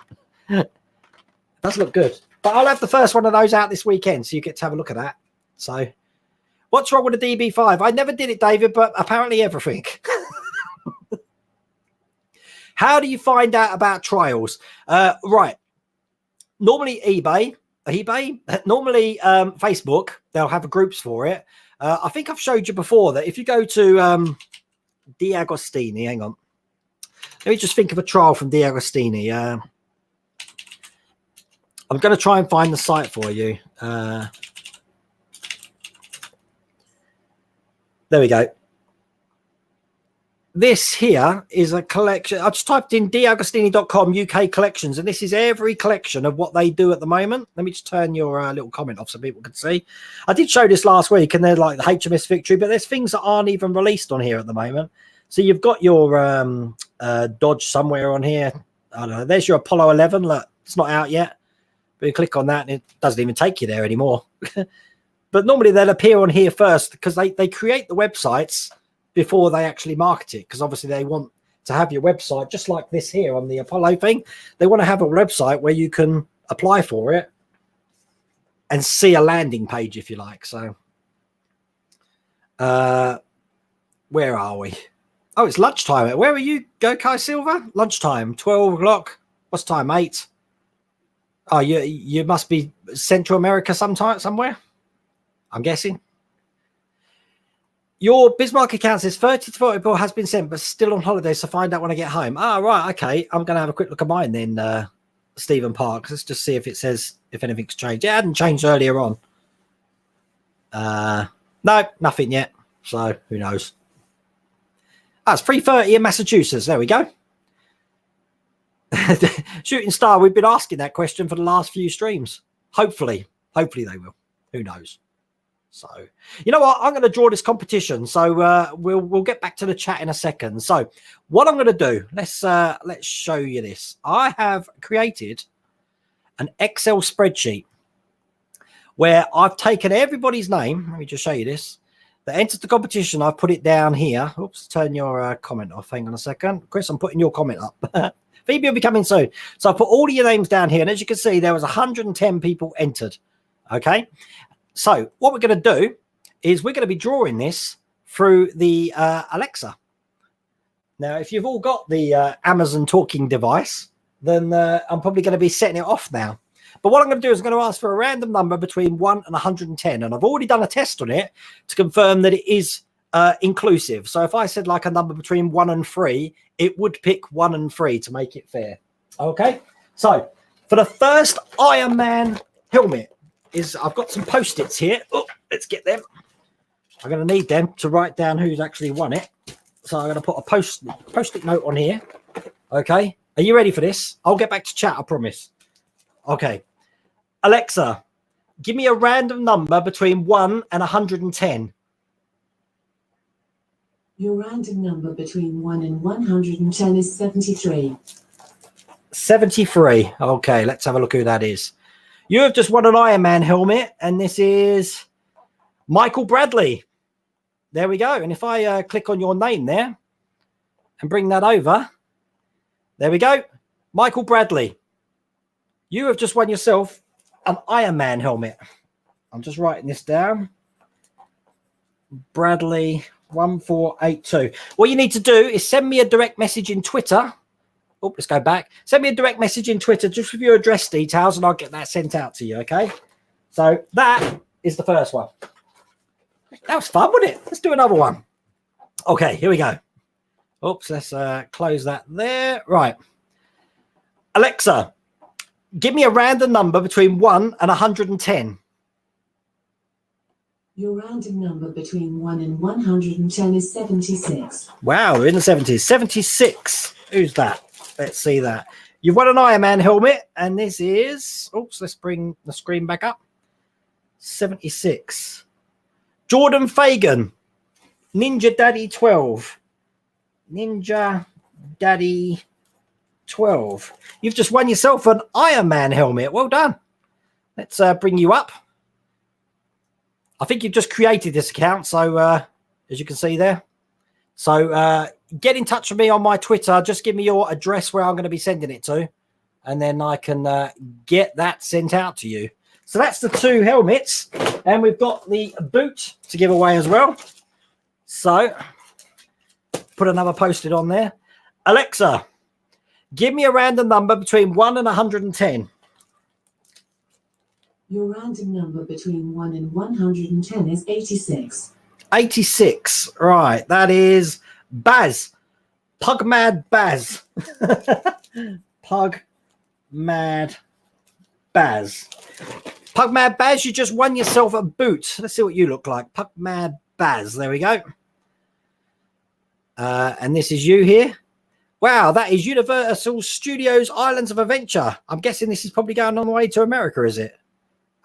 Does look good. But I'll have the first one of those out this weekend, so you get to have a look at that. So, what's wrong with the DB5? I never did it, David, but apparently everything. How do you find out about trials? Right. Normally eBay, normally Facebook, they'll have groups for it. I think I've showed you before that if you go to D'Agostini, hang on. Let me just think of a trial from D'Agostini. I'm going to try and find the site for you. There we go. This here is a collection. I just typed in d'agostini.com UK collections, and this is every collection of what they do at the moment. Let me just turn your little comment off so people can see. I did show this last week, and they're like the HMS Victory, but there's things that aren't even released on here at the moment. So you've got your Dodge somewhere on here. I don't know. There's your Apollo 11. Look, it's not out yet. But you click on that, and it doesn't even take you there anymore. But normally they'll appear on here first because they create the websites before they actually market it, because obviously they want to have your website just like this here on the Apollo thing. They want to have a website where you can apply for it and see a landing page, if you like. So where are we? Oh, it's lunchtime. Where are you, Go Kai Silver? Lunchtime, 12 o'clock. What's time? 8. Oh, you must be Central America somewhere, I'm guessing. Your Bismarck account says 30 to 40 people has been sent, but still on holiday, so find out when I get home. Ah, right, okay. I'm going to have a quick look at mine then, Stephen Parks. Let's just see if it says if anything's changed. It hadn't changed earlier on. No, nothing yet. So who knows? That's 3:30 in Massachusetts. There we go. Shooting Star, we've been asking that question for the last few streams. Hopefully they will. Who knows? So, you know what? I'm going to draw this competition. So we'll get back to the chat in a second. So what I'm going to do, let's show you this. I have created an Excel spreadsheet where I've taken everybody's name. Let me just show you this. That entered the competition. I've put it down here. Oops, turn your comment off. Hang on a second. Chris, I'm putting your comment up. Phoebe will be coming soon. So I put all of your names down here. And as you can see, there was 110 people entered. Okay. So what we're going to do is we're going to be drawing this through the Alexa. Now, if you've all got the Amazon talking device, then I'm probably going to be setting it off now. But what I'm going to do is I'm going to ask for a random number between 1 and 110. And I've already done a test on it to confirm that it is inclusive. So if I said like a number between 1 and 3, it would pick 1 and 3 to make it fair. Okay. So for the first Iron Man helmet, I've got some Post-its here. Oh, let's get them. I'm going to need them to write down who's actually won it. So I'm going to put a Post-it note on here. Okay. Are you ready for this? I'll get back to chat, I promise. Okay. Alexa, give me a random number between 1 and 110. Your random number between 1 and 110 is 73. 73. Okay, let's have a look who that is. You have just won an Iron Man helmet, and this is Michael Bradley. There we go. And if I click on your name there and bring that over, there we go. Michael Bradley. You have just won yourself an Iron Man helmet. I'm just writing this down. Bradley 1482. What you need to do is send me a direct message in Twitter. Oh, let's go back. Send me a direct message in Twitter just with your address details, and I'll get that sent out to you, okay? So that is the first one. That was fun, wasn't it? Let's do another one. Okay, here we go. Oops, let's close that there. Right. Alexa, give me a random number between 1 and 110. Your random number between 1 and 110 is 76. Wow, we're in the 70s. 76. Who's that? Let's see that. You've won an Iron Man helmet, and this is... Oops, let's bring the screen back up. 76. Jordan Fagan. Ninja Daddy 12. Ninja Daddy 12. You've just won yourself an Iron Man helmet. Well done. Let's bring you up. I think you've just created this account, so as you can see there. So get in touch with me on my Twitter. Just give me your address where I'm going to be sending it to, and then I can get that sent out to you. So that's the 2 helmets, and we've got the boot to give away as well. So put another Post-it on there. Alexa, Give me a random number between 1 and 110. Your random number between 1 and 110 is 86. 86. Right. That is Baz. Pug Mad Baz. Pug Mad Baz. Pug Mad Baz, you just won yourself a boot. Let's see what you look like. Pug Mad Baz. There we go. And this is you here. Wow, that is Universal Studios Islands of Adventure. I'm guessing this is probably going on the way to America, is it?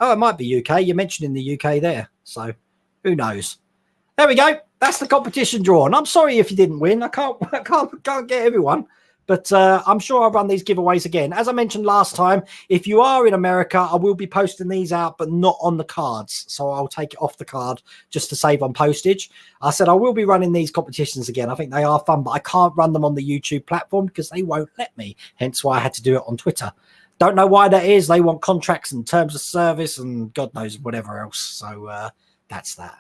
Oh, it might be UK. You're mentioning the UK there. So who knows? There we go. That's the competition drawn. I'm sorry if you didn't win. I can't get everyone. But I'm sure I'll run these giveaways again. As I mentioned last time, if you are in America, I will be posting these out, but not on the cards. So I'll take it off the card just to save on postage. I said I will be running these competitions again. I think they are fun, but I can't run them on the YouTube platform because they won't let me. Hence why I had to do it on Twitter. Don't know why that is. They want contracts and terms of service and God knows whatever else. So that's that.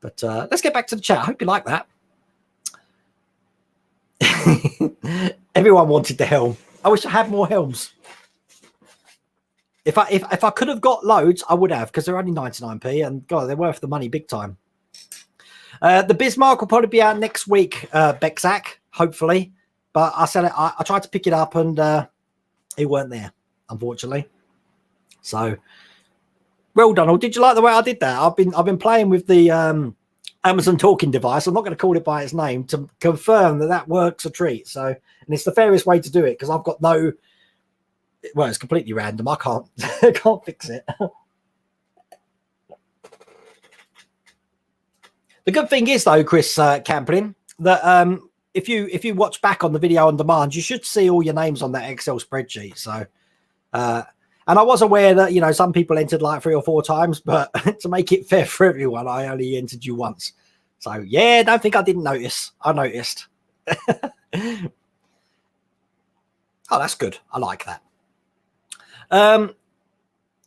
But let's get back to the chat. I hope you like that. Everyone wanted the helm. I wish I had more helms. If I could have got loads, I would have, because they're only 99p and God, they're worth the money big time. The Bismarck will probably be out next week, Bexac, hopefully. But I said I tried to pick it up and it weren't there, unfortunately. So well done. Or did you like the way I did that? I've been playing with the Amazon talking device. I'm not going to call it by its name to confirm that works a treat. So, and it's the fairest way to do it because I've got no. Well, it's completely random. I can't fix it. The good thing is though, Chris Camplin, that if you watch back on the video on demand, you should see all your names on that Excel spreadsheet. So, and I was aware that, you know, some people entered like 3 or 4 times, but to make it fair for everyone, I only entered you once. So yeah, don't think I didn't notice. I noticed. Oh, that's good. I like that. The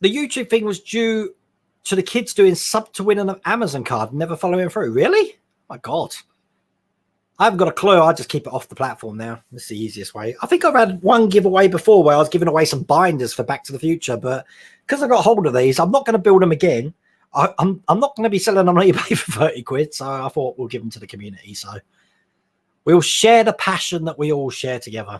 YouTube thing was due to the kids doing sub to win an Amazon card, never following through. Really? My God. I haven't got a clue. I just keep it off the platform now. That's the easiest way. I think I've had one giveaway before where I was giving away some binders for Back to the Future, but because I got hold of these, I'm not going to build them again. I'm not going to be selling them on eBay for 30 quid. So I thought we'll give them to the community. So we'll share the passion that we all share together.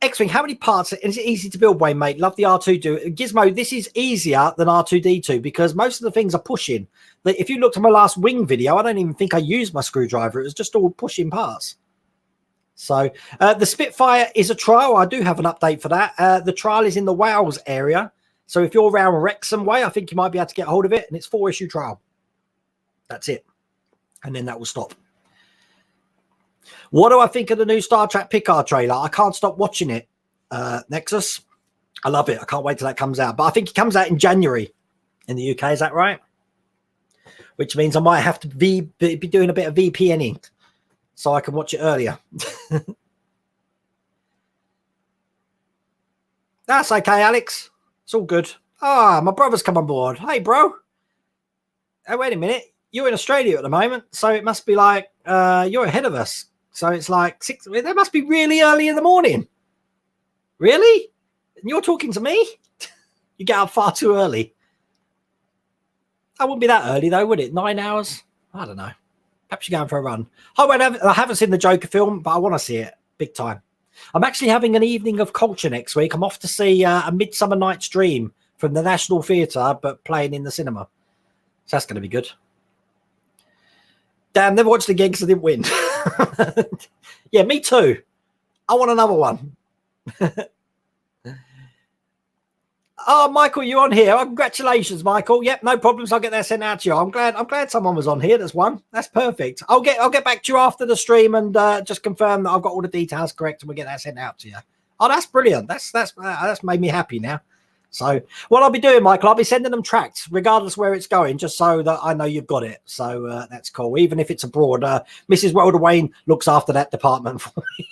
X-Wing, how many parts? Is it easy to build, Wayne, mate? Love the R2 Gizmo. This is easier than R2D2 because most of the things are pushing. If you looked at my last wing video, I don't even think I used my screwdriver. It was just all pushing parts. So the Spitfire is a trial. I do have an update for that. The trial is in the Wales area. So if you're around Wrexham way, I think you might be able to get a hold of it. And it's 4-issue trial. That's it. And then that will stop. What do I think of the new Star Trek Picard trailer? I can't stop watching it. Nexus, I love it. I can't wait till that comes out. But I think it comes out in January in the UK. Is that right? Which means I might have to be doing a bit of VPNing so I can watch it earlier. That's okay, Alex. It's all good. Ah, my brother's come on board. Hey, bro. Oh, wait a minute. You're in Australia at the moment, so it must be like you're ahead of us. So it's like 6. That must be really early in the morning. Really? And you're talking to me? You get up far too early. That wouldn't be that early, though, would it? 9 hours? I don't know. Perhaps you're going for a run. I haven't seen the Joker film, but I want to see it big time. I'm actually having an evening of culture next week. I'm off to see A Midsummer Night's Dream from the National Theatre, but playing in the cinema. So that's going to be good. Damn, never watched the game because I didn't win. Yeah, me too. I want another one. Oh, Michael, you're on here. Oh, congratulations, Michael. Yep, no problems. I'll get that sent out to you. I'm glad someone was on here. That's one. That's perfect. I'll get back to you after the stream and just confirm that I've got all the details correct, and we'll get that sent out to you. Oh, that's brilliant. That's made me happy now. So what I'll be doing, Michael, I'll be sending them tracks, regardless where it's going, just so that I know you've got it. So that's cool. Even if it's abroad, Mrs. Welder Wayne looks after that department for me.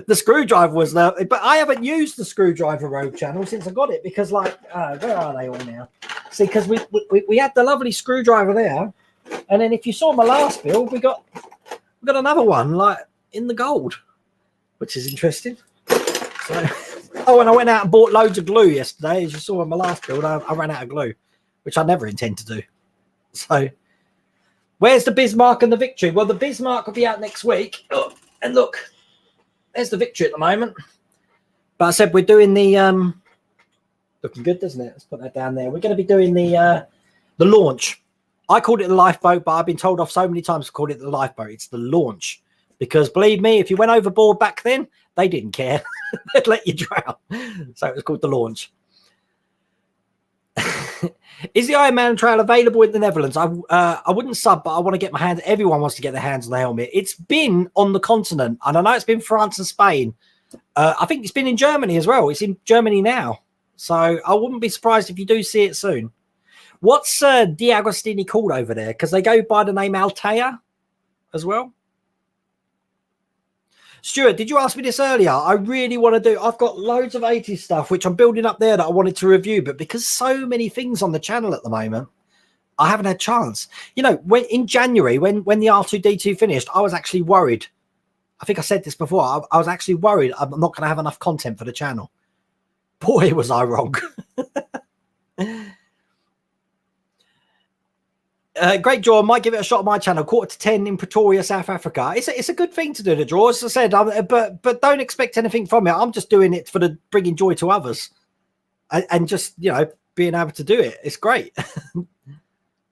The screwdriver was there, but I haven't used the Screwdriver Road channel since I got it because, like, where are they all now? See, because we had the lovely screwdriver there, and then if you saw my last build, we got another one. Like, in the gold, which is interesting. So, oh, and I went out and bought loads of glue yesterday. As you saw in my last build, I ran out of glue, which I never intend to do. So, where's the Bismarck and the Victory? Well, the Bismarck will be out next week. Oh, and look, there's the Victory at the moment. But I said we're doing the looking good, doesn't it? Let's put that down there. We're going to be doing the launch. I called it the lifeboat, but I've been told off so many times to call it the lifeboat. It's the launch. Because believe me, if you went overboard back then, they didn't care. They'd let you drown. So it was called the launch. Is the Iron Man trail available in the Netherlands? I wouldn't sub, but I want to get my hands. Everyone wants to get their hands on the helmet. It's been on the continent, and I know it's been France and Spain. I think it's been in Germany as well. It's in Germany now. So I wouldn't be surprised if you do see it soon. What's D'Agostini called over there? Because they go by the name Altea as well. Stuart, did you ask me this earlier? I really want to do. I've got loads of 80s stuff which I'm building up there that I wanted to review, but because so many things on the channel at the moment, I haven't had a chance. You know, when in January, when the R2D2 finished, I was actually worried. I think I said this before. I was actually worried I'm not going to have enough content for the channel. Boy, was I wrong. Great draw. Might give it a shot on my channel. 9:45 in Pretoria, South Africa. It's a good thing to do the draw, as I said. But don't expect anything from it. I'm just doing it for the bringing joy to others, and just being able to do it. It's great. But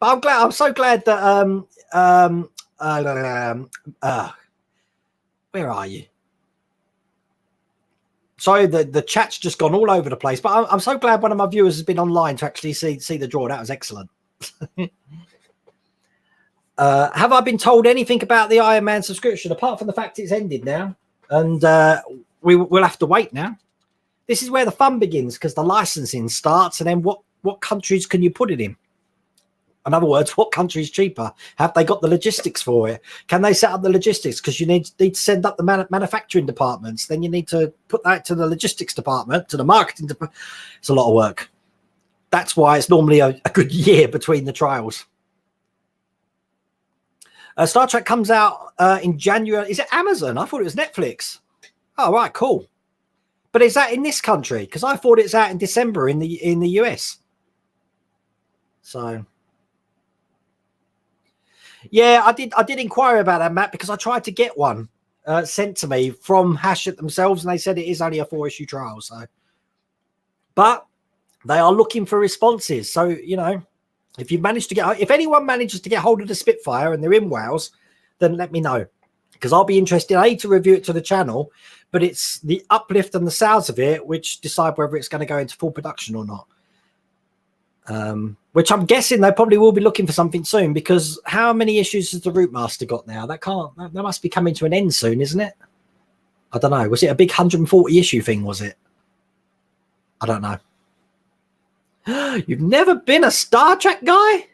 I'm glad. I'm so glad that where are you? Sorry, the chat's just gone all over the place. But I'm so glad one of my viewers has been online to actually see the draw. That was excellent. Have I been told anything about the Iron Man subscription apart from the fact it's ended now, and we'll have to wait now? This is where the fun begins because the licensing starts, and then what countries can you put it in? In other words, what country is cheaper? Have they got the logistics for it? Can they set up the logistics? Because you need to send up the manufacturing departments. Then you need to put that to the logistics department, to the marketing department. It's a lot of work. That's why it's normally a good year between the trials. Star Trek comes out in January. Is it Amazon? I thought it was Netflix. Oh, right, cool. But is that in this country? Because I thought it's out in December in the US. So, yeah, I did inquire about that, Matt, because I tried to get one sent to me from Hachette themselves, and they said it is only a 4-issue trial. So, but they are looking for responses. So, if you manage to if anyone manages to get hold of the Spitfire and they're in Wales, then let me know, because I'll be interested to review it to the channel, but it's the uplift and the sales of it which decide whether it's going to go into full production or not. Which I'm guessing they probably will be looking for something soon, because how many issues has the Rootmaster got now? That must be coming to an end soon, isn't it? I don't know. Was it a big 140 issue thing? Was it? I don't know. You've never been a Star Trek guy?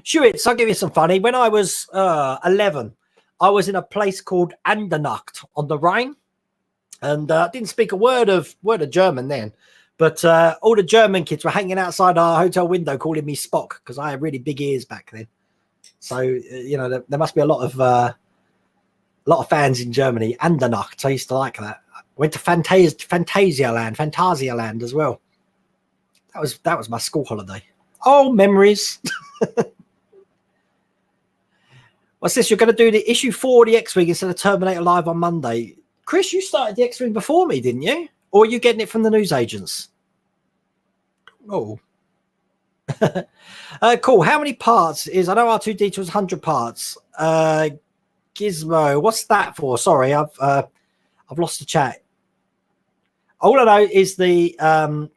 Sure, I'll give you some funny. When I was 11, I was in a place called Andernach on the Rhine, and I didn't speak a word of German then. But all the German kids were hanging outside our hotel window calling me Spock, because I had really big ears back then. So there must be a lot of fans in Germany. Andernach, so I used to like that. Went to Phantasialand as well. That was my school holiday. Oh, memories. What's this? You're going to do the issue 4 of the X-Wing instead of Terminator Live on Monday. Chris, you started the X-Wing before me, didn't you? Or are you getting it from the newsagents? Oh. Cool. How many parts is... I know R2D2 was 100 parts. Gizmo, what's that for? Sorry, I've lost the chat. All I know is the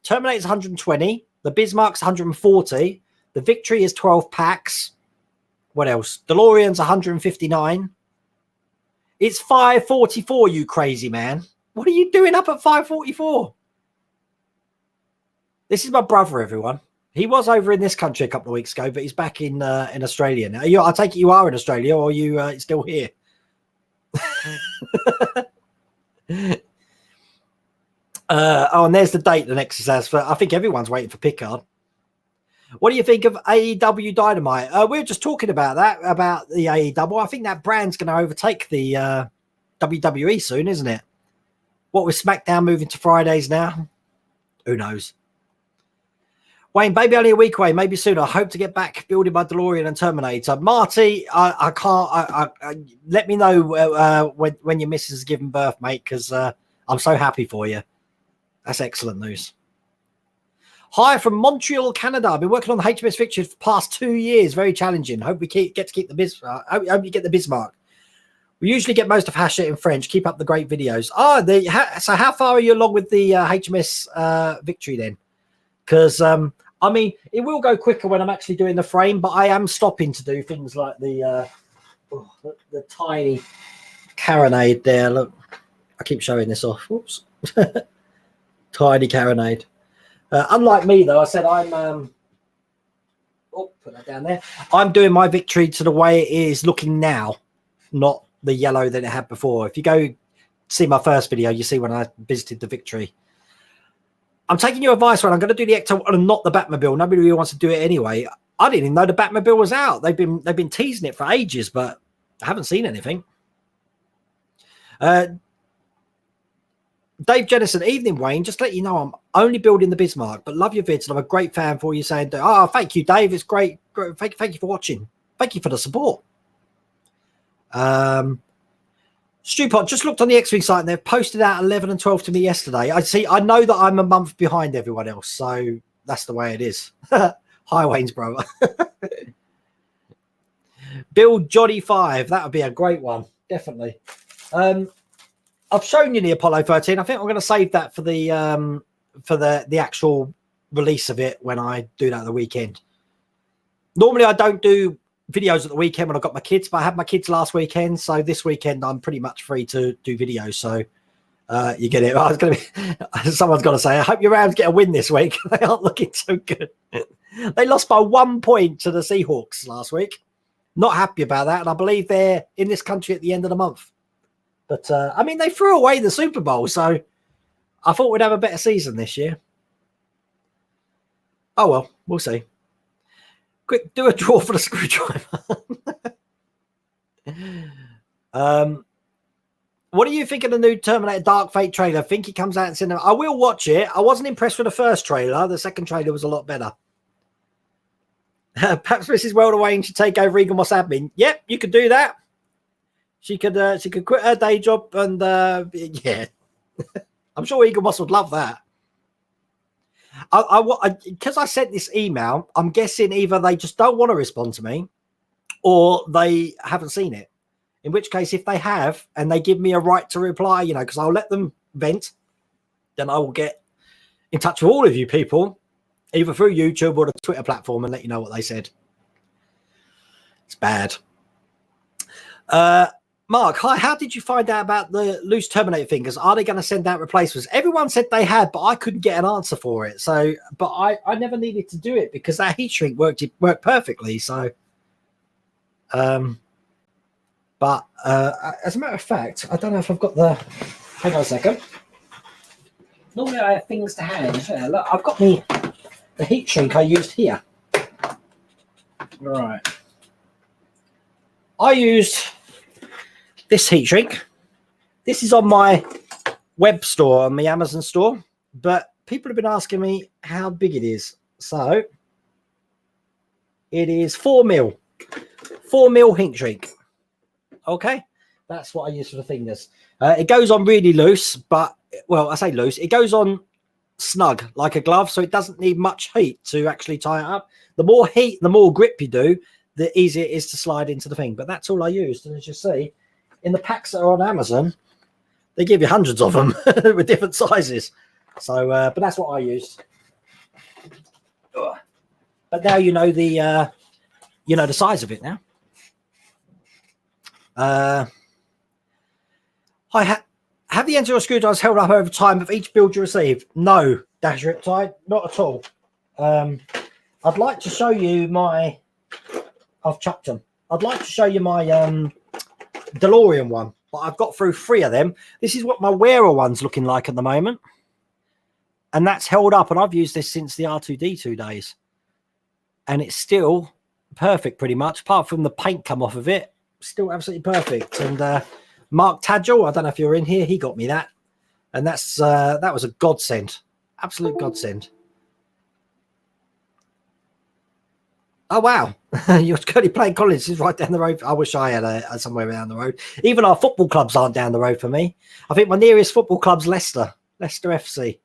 Terminator's 120, the Bismarck's 140, the Victory is 12 packs. What else? DeLorean's 159. It's 544, you crazy man. What are you doing up at 544? This is my brother, everyone. He was over in this country a couple of weeks ago, but he's back in Australia now. I take it you are in Australia, or are you still here? And there's the date the Nexus has for. I think everyone's waiting for Picard. What do you think of AEW Dynamite? We were just talking about that, about the AEW. I think that brand's going to overtake the WWE soon, isn't it? What with SmackDown moving to Fridays now? Who knows? Wayne, baby, only a week away, maybe sooner. I hope to get back building my DeLorean and Terminator. Marty, I can't. Let me know when your missus is giving birth, mate, because I'm so happy for you. That's excellent news. Hi from Montreal, Canada. I've been working on the HMS Victory for the past 2 years. Very challenging. Hope we get to keep the hope you get the Bismarck. We usually get most of Hachette in French. Keep up the great videos. So how far are you along with the HMS Victory then? Because I mean, it will go quicker when I'm actually doing the frame, but I am stopping to do things like the tiny carronade there. Look, I keep showing this off. Whoops. Tiny carronade. Unlike me, though, I said I'm put that down there. I'm doing my Victory to the way it is looking now, not the yellow that it had before. If you go see my first video, you see when I visited the Victory. I'm taking your advice, right? I'm going to do the Ecto and not the Batmobile. Nobody really wants to do it anyway. I didn't even know the Batmobile was out. They've been teasing it for ages, but I haven't seen anything. Dave Jennison, evening, Wayne. Just to let you know, I'm only building the Bismarck, but love your vids, and I'm a great fan for you saying, oh, thank you, Dave. It's great. Thank you for watching. Thank you for the support. Stupod just looked on the X-Wing site and they've posted out 11 and 12 to me yesterday. I know that I'm a month behind everyone else, so that's the way it is. Hi, Wayne's brother. Build Johnny 5. That would be a great one, definitely. I've shown you the Apollo 13. I think I'm going to save that for the actual release of it when I do that at the weekend. Normally, I don't do videos at the weekend when I've got my kids, but I had my kids last weekend, so this weekend I'm pretty much free to do videos. So you get it. I was going to be. Someone's got to say, I hope your Rams get a win this week. They aren't looking so good. They lost by 1 point to the Seahawks last week. Not happy about that, and I believe they're in this country at the end of the month. But, I mean, they threw away the Super Bowl, so I thought we'd have a better season this year. Oh, well, we'll see. Quick, do a draw for the screwdriver. What do you think of the new Terminator Dark Fate trailer? I think it comes out in cinema. I will watch it. I wasn't impressed with the first trailer. The second trailer was a lot better. Perhaps Mrs. Welderwayne should take over Egan Moss admin. Yep, you could do that. She could quit her day job and yeah, I'm sure Egan Moss would love that. Because I sent this email, I'm guessing either they just don't want to respond to me or they haven't seen it. In which case, if they have and they give me a right to reply, you know, because I'll let them vent, then I will get in touch with all of you people, either through YouTube or the Twitter platform, and let you know what they said. It's bad. Mark, hi, how did you find out about the loose Terminator fingers? Are they going to send out replacements? Everyone said they had, but I couldn't get an answer for it. So, but I never needed to do it because that heat shrink worked perfectly. So, but as a matter of fact, I don't know if I've got the, hang on a second. Normally I have things to hand. Yeah, look, I've got the heat shrink I used here. Right. I used this heat shrink. This is on my web store, on my Amazon store, but people have been asking me how big it is. So it is 4 mil heat shrink. Okay, that's what I use for the fingers. It goes on really loose, but well, I say loose. It goes on snug like a glove, so it doesn't need much heat to actually tie it up. The more heat, the more grip you do, the easier it is to slide into the thing. But that's all I used, and as you see, in the packs that are on Amazon, they give you hundreds of them with different sizes. So, but that's what I used. But now you know the size of it now. Have the end-to-end screwdrivers held up over time of each build you received? No, Dash Riptide, not at all. I'd like to show you my. I've chucked them. I'd like to show you my DeLorean one, but I've got through 3 of them. This is what my wearer one's looking like at the moment, and that's held up. And I've used this since the R2D2 days, and it's still perfect, pretty much, apart from the paint come off of it. Still absolutely perfect. And Mark Tadgel, I don't know if you're in here. He got me that. And that was a godsend. Absolute godsend. Oh, wow. You're currently playing college. Is right down the road. I wish I had a somewhere down the road. Even our football clubs aren't down the road for me. I think my nearest football club's Leicester FC.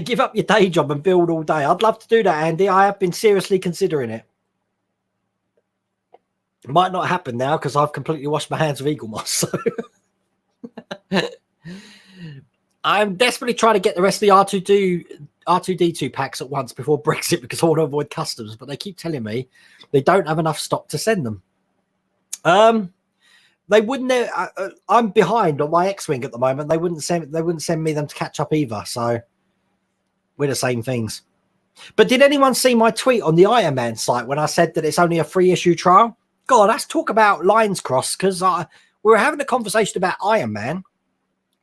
Give up your day job and build all day. I'd love to do that, Andy. I have been seriously considering it. It might not happen now because I've completely washed my hands of Eagle Moss. So I'm desperately trying to get the rest of the R2D2 packs at once before Brexit because I want to avoid customs, but they keep telling me they don't have enough stock to send them. They wouldn't. I'm behind on my X-Wing at the moment. They wouldn't send me them to catch up either. So we're the same things. But did anyone see my tweet on the Iron Man site when I said that it's only a 3-issue trial? God, let's talk about lines crossed because we were having a conversation about Iron Man.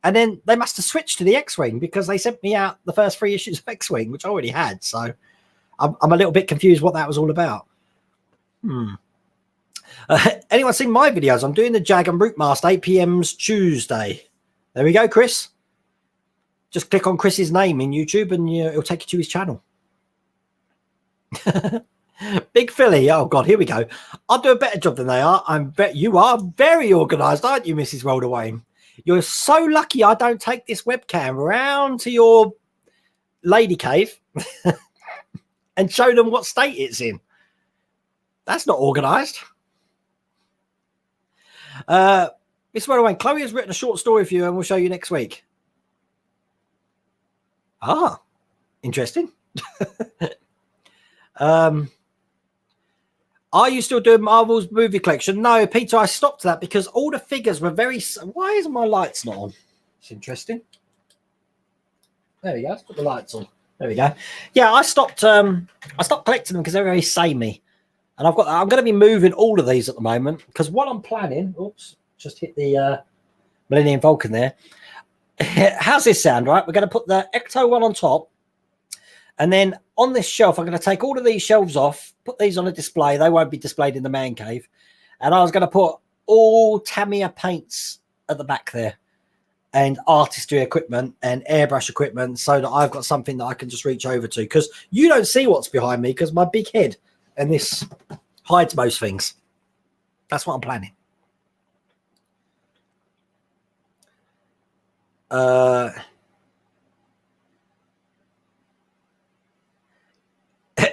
And then they must have switched to the X-Wing because they sent me out the first 3 issues of X-Wing, which I already had. So I'm a little bit confused what that was all about. Anyone seen my videos? I'm doing the Jag and Rootmaster 8 p.m.'s Tuesday. There we go, Chris. Just click on Chris's name in YouTube and it'll take you to his channel. Big Philly. Oh, God, here we go. I'll do a better job than they are. I bet you are very organised, aren't you, Mrs. Rolderwayne? You're so lucky I don't take this webcam around to your lady cave and show them what state it's in. That's not organised. Mr. Rolderwayne, Chloe has written a short story for you and we'll show you next week. Ah, interesting. Are you still doing Marvel's movie collection? No, Peter, I stopped that because all the figures were very... Why isn't my lights not on? It's interesting. There we go. Let's put the lights on. There we go. Yeah, I stopped collecting them because they're very samey. And I'm going to be moving all of these at the moment because what I'm planning... Oops, just hit the Millennium Falcon there. How's this sound, right? We're going to put the Ecto one on top. And then on this shelf, I'm going to take all of these shelves off, put these on a display. They won't be displayed in the man cave. And I was going to put all Tamiya paints at the back there and artistry equipment and airbrush equipment so that I've got something that I can just reach over to because you don't see what's behind me because my big head and this hides most things. That's what I'm planning.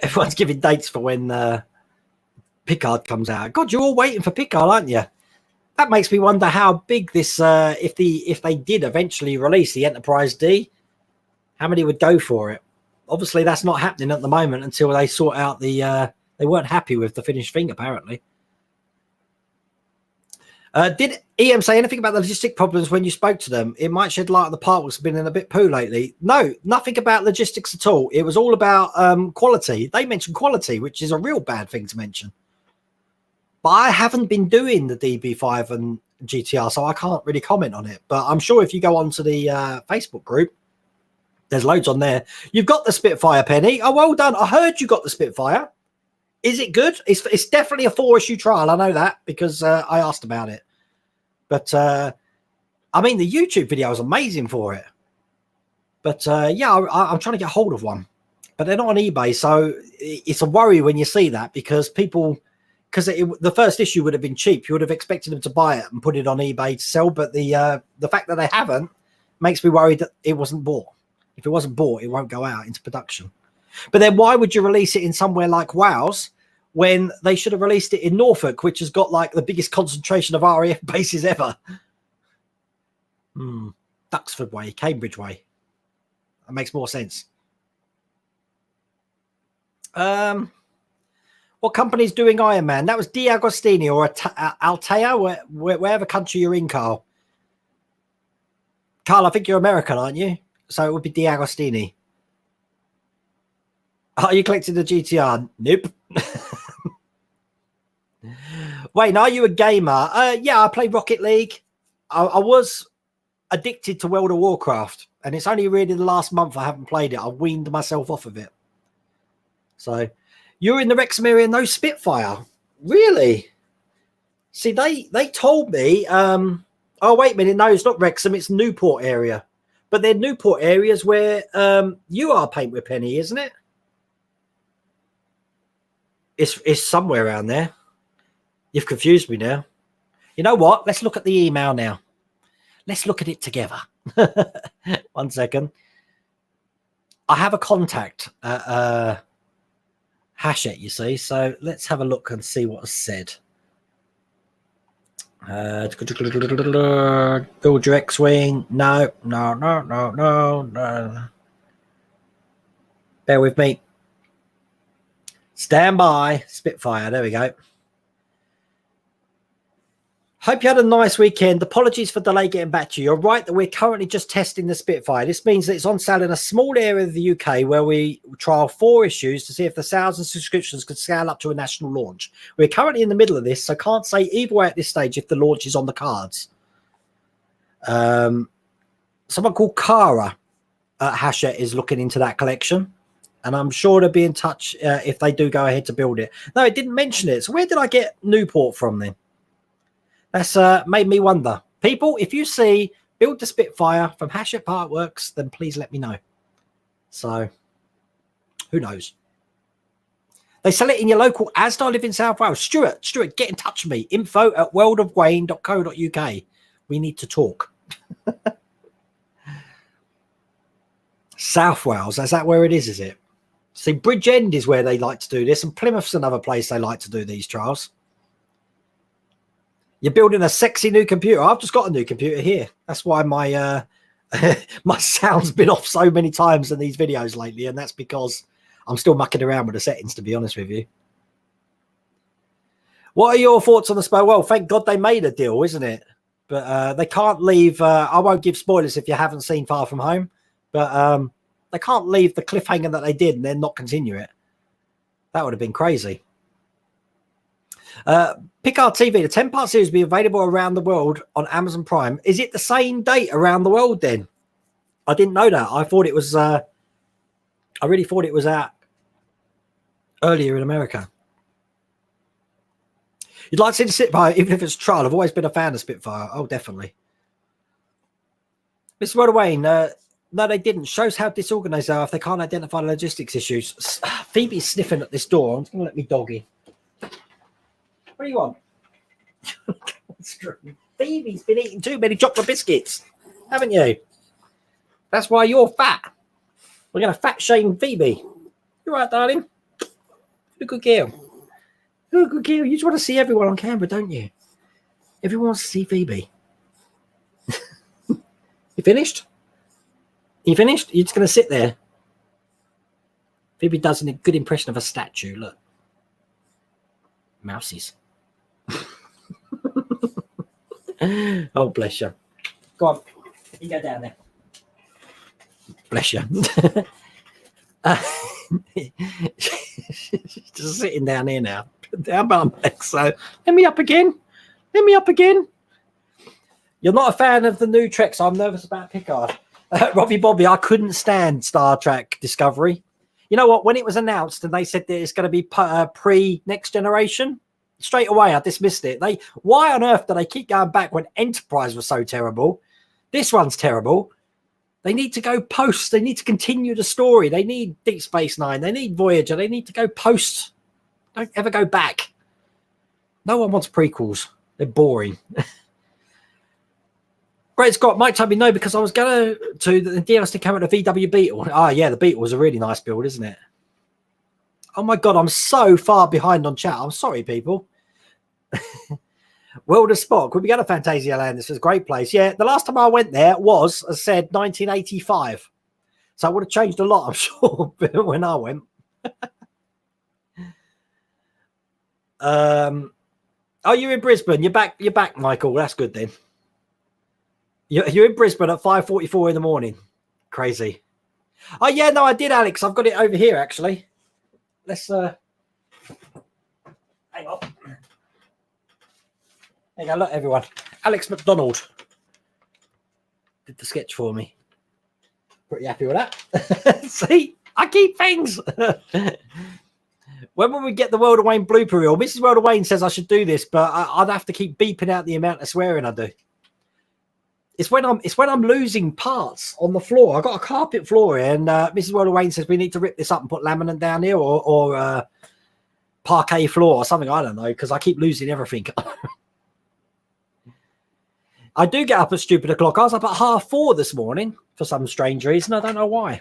Everyone's giving dates for when Picard comes out. God, you're all waiting for Picard, aren't you? That makes me wonder how big this, if they did eventually release the Enterprise D, how many would go for it? Obviously, that's not happening at the moment until they sort out the. They weren't happy with the finished thing, apparently. Did EM say anything about the logistic problems when you spoke to them? It might shed light on the part that's been in a bit poo lately. No, nothing about logistics at all. It was all about quality. They mentioned quality, which is a real bad thing to mention. But I haven't been doing the DB5 and GTR, so I can't really comment on it. But I'm sure if you go onto the Facebook group, there's loads on there. You've got the Spitfire, Penny. Oh, well done. I heard you got the Spitfire. Is it good? It's definitely a 4-issue trial. I know that because I asked about it. But, I mean, the YouTube video is amazing for it. But, yeah, I'm trying to get hold of one. But they're not on eBay, so it's a worry when you see that because people... Because the first issue would have been cheap. You would have expected them to buy it and put it on eBay to sell. But the fact that they haven't makes me worried that it wasn't bought. If it wasn't bought, it won't go out into production. But then why would you release it in somewhere like Wales when they should have released it in Norfolk, which has got like the biggest concentration of RAF bases ever? Duxford Way, Cambridge Way. That makes more sense. What company's doing Iron Man? That was D'Agostini or Altea, wherever country you're in, Carl. Carl, I think you're American, aren't you? So it would be D'Agostini. Are you collecting the GTR? Nope. Wait, are you a gamer? Yeah, I play Rocket League. I was addicted to World of Warcraft, and it's only really the last month I haven't played it. I weaned myself off of it. So... You're in the Wrexham area, no Spitfire. Really? See, they told me, oh, wait a minute. No, it's not Wrexham. It's Newport area. But they're Newport areas where you are, Paint with Penny, isn't it? It's somewhere around there. You've confused me now. You know what? Let's look at the email now. Let's look at it together. 1 second. I have a contact at Hachette, you see. So let's have a look and see what was said. Build your X-Wing. No. Bear with me. Stand by. Spitfire. There we go. Hope you had a nice weekend. Apologies for delay getting back to you. You're right that we're currently just testing the Spitfire. This means that it's on sale in a small area of the UK where we trial 4 issues to see if the sales and subscriptions could scale up to a national launch. We're currently in the middle of this, so can't say either way at this stage if the launch is on the cards. Someone called Cara at Hachette is looking into that collection, and I'm sure they'll be in touch if they do go ahead to build it. No, it didn't mention it. So where did I get Newport from then? That's made me wonder. People, if you see Build the Spitfire from Hachette Parkworks, then please let me know. So, who knows? They sell it in your local Asda. I live in South Wales. Stuart, get in touch with me. info@worldofwayne.co.uk. We need to talk. South Wales, is that where it is it? See, Bridgend is where they like to do this, and Plymouth's another place they like to do these trials. You're building a sexy new computer. I've just got a new computer here. That's why my my sound's been off so many times in these videos lately, and that's because I'm still mucking around with the settings, to be honest with you. What are your thoughts on the spell? Well, thank God they made a deal, isn't it? But they can't leave. I won't give spoilers if you haven't seen Far From Home, but they can't leave the cliffhanger that they did and then not continue it. That would have been crazy. Picard TV, the 10-part series will be available around the world on Amazon Prime. Is it the same date around the world then? I didn't know that. I thought it was, I really thought it was out earlier in America. You'd like to see the Spitfire, even if it's a trial. I've always been a fan of Spitfire. Oh, definitely. Mr. Rod Wayne, no, they didn't. Shows how disorganized they are if they can't identify logistics issues. Phoebe's sniffing at this door. I'm just going to let me dog in. What do you want? Phoebe's been eating too many chocolate biscuits, haven't you? That's why you're fat. We're going to fat shame Phoebe. You're right, darling. You're a good girl. You're a good girl. You just want to see everyone on camera, don't you? Everyone wants to see Phoebe. You finished? You finished? You're just going to sit there. Phoebe does a good impression of a statue. Look. Mousies. Oh, bless you. Go on. You go down there. Bless you. She's just sitting down here now. Down by my neck. So let me up again. Let me up again. You're not a fan of the new Trek, so I'm nervous about Picard. Robbie Bobby, I couldn't stand Star Trek Discovery. You know what? When it was announced and they said that it's going to be pre-Next Generation, straight away I dismissed it. Why on earth do they keep going back when Enterprise was so terrible? This one's terrible. They need to go post. They need to continue the story. They need Deep Space Nine. They need Voyager. They need to go post. Don't ever go back. No one wants prequels. They're boring. Great Scott, Mike told me no because I was going to the DLC came out the VW Beetle. Oh, yeah, the Beetle was a really nice build, isn't it? Oh, my God, I'm so far behind on chat. I'm sorry, people. World of Spock. Could we go to Fantasia Land? This is a great place. Yeah, the last time I went there was, as I said, 1985. So I would have changed a lot, I'm sure, when I went. Oh, you're in Brisbane. You're back, Michael. That's good then. You're in Brisbane at 5:44 in the morning. Crazy. Oh, yeah, no, I did, Alex. I've got it over here, actually. Let's hang on. There you go, look, everyone. Alex McDonald did the sketch for me. Pretty happy with that. See, I keep things. When will we get the World of Wayne blooper reel? Mrs. World of Wayne says I should do this, but I'd have to keep beeping out the amount of swearing I do. It's when I'm losing parts on the floor. I've got a carpet floor here, and Mrs. World of Wayne says we need to rip this up and put laminate down here, or parquet floor or something. I don't know, because I keep losing everything. I do get up at stupid o'clock. I was up at 4:30 this morning for some strange reason. I don't know why.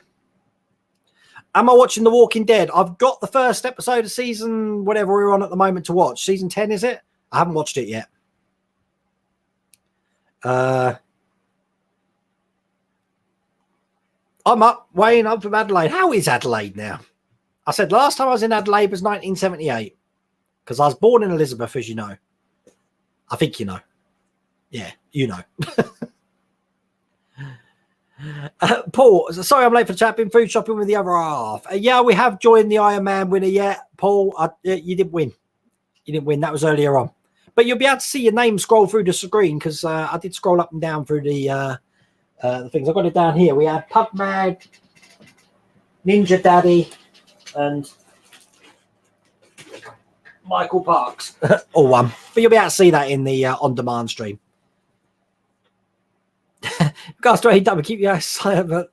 Am I watching The Walking Dead? I've got the first episode of season whatever we're on at the moment to watch. Season 10, is it? I haven't watched it yet. I'm up, Wayne. I'm from Adelaide. How is Adelaide now? I said last time I was in Adelaide was 1978 because I was born in Elizabeth, as you know. I think you know. Yeah, you know. Paul, sorry I'm late for the chat. Been food shopping with the other half. Yeah, we have joined the Iron Man winner yet. Paul, you didn't win. You didn't win. That was earlier on. But you'll be able to see your name scroll through the screen because I did scroll up and down through the things. I've got it down here. We have Pugmag, Ninja Daddy, and Michael Parks. All one. But you'll be able to see that in the on-demand stream. Guys, to AW, keep your eyes silent.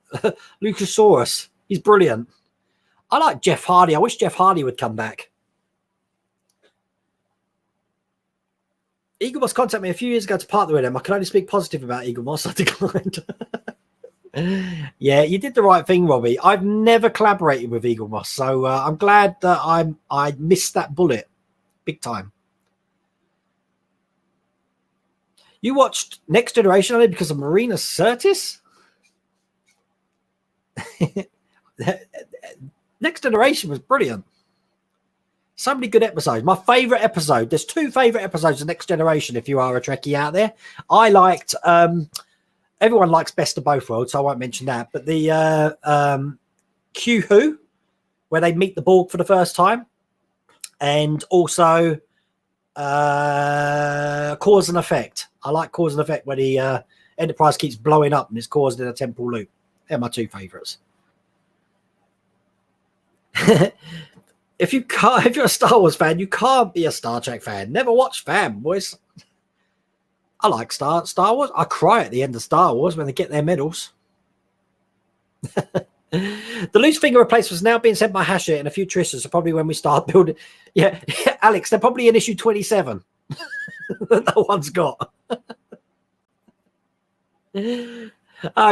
Luchasaurus, he's brilliant. I like Jeff Hardy. I wish Jeff Hardy would come back. Eagle Moss contacted me a few years ago to partner with him. I can only speak positive about Eagle Moss. I declined. Yeah, you did the right thing, Robbie. I've never collaborated with Eagle Moss, so I'm glad that I missed that bullet big time. You watched Next Generation only because of Marina Sirtis? Next Generation was brilliant. So many good episodes. My favourite episode, there's 2 favourite episodes of Next Generation if you are a Trekkie out there. I liked, everyone likes Best of Both Worlds, so I won't mention that. But the Q-Who, where they meet the Borg for the first time. And also Cause and Effect. I like Cause and Effect where the Enterprise keeps blowing up and it's caused in a temporal loop. They're my 2 favourites. If you're a Star Wars fan, you can't be a Star Trek fan. Never watch Fanboys. I like Star Wars. I cry at the end of Star Wars when they get their medals. The loose finger replacement is now being sent by Hachette and a few Tristans, so probably when we start building. Yeah, Alex, they're probably in issue 27 that no one's got.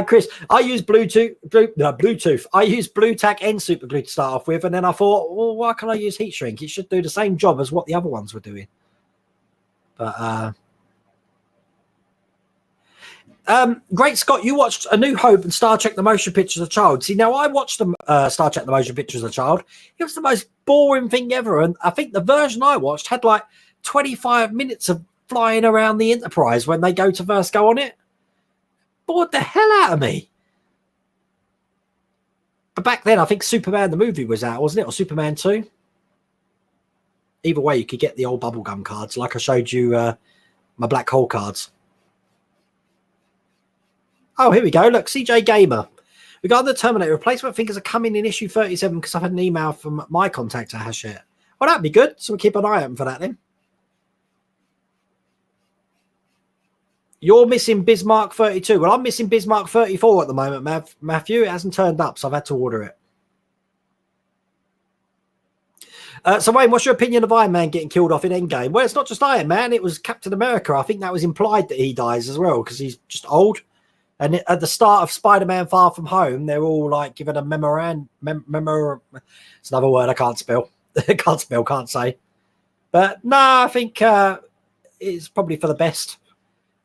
Chris, I use Bluetooth. I use Blu-Tack and Super Glue to start off with, and then I thought, well, why can't I use heat shrink? It should do the same job as what the other ones were doing. But Great Scott, you watched A New Hope and Star Trek: The Motion Picture as a child. See, now I watched Star Trek: The Motion Picture as a child. It was the most boring thing ever, and I think the version I watched had like 25 minutes of flying around the Enterprise when they first go on it. Bored the hell out of me. But back then, I think Superman the movie was out, wasn't it? Or Superman 2? Either way, you could get the old bubblegum cards, like I showed you my black hole cards. Oh, here we go. Look, CJ Gamer. Regarding the Terminator, replacement figures are coming in issue 37 because I've had an email from my contact at Hachette. Well, that'd be good. So we'll keep an eye open for that then. You're missing Bismarck 32. Well, I'm missing Bismarck 34 at the moment, Matthew. It hasn't turned up, so I've had to order it. So, Wayne, what's your opinion of Iron Man getting killed off in Endgame? Well, it's not just Iron Man. It was Captain America. I think that was implied that he dies as well because he's just old. And at the start of Spider-Man Far From Home, they're all like given a memorandum. It's another word I can't spell. Can't say. But no, I think it's probably for the best.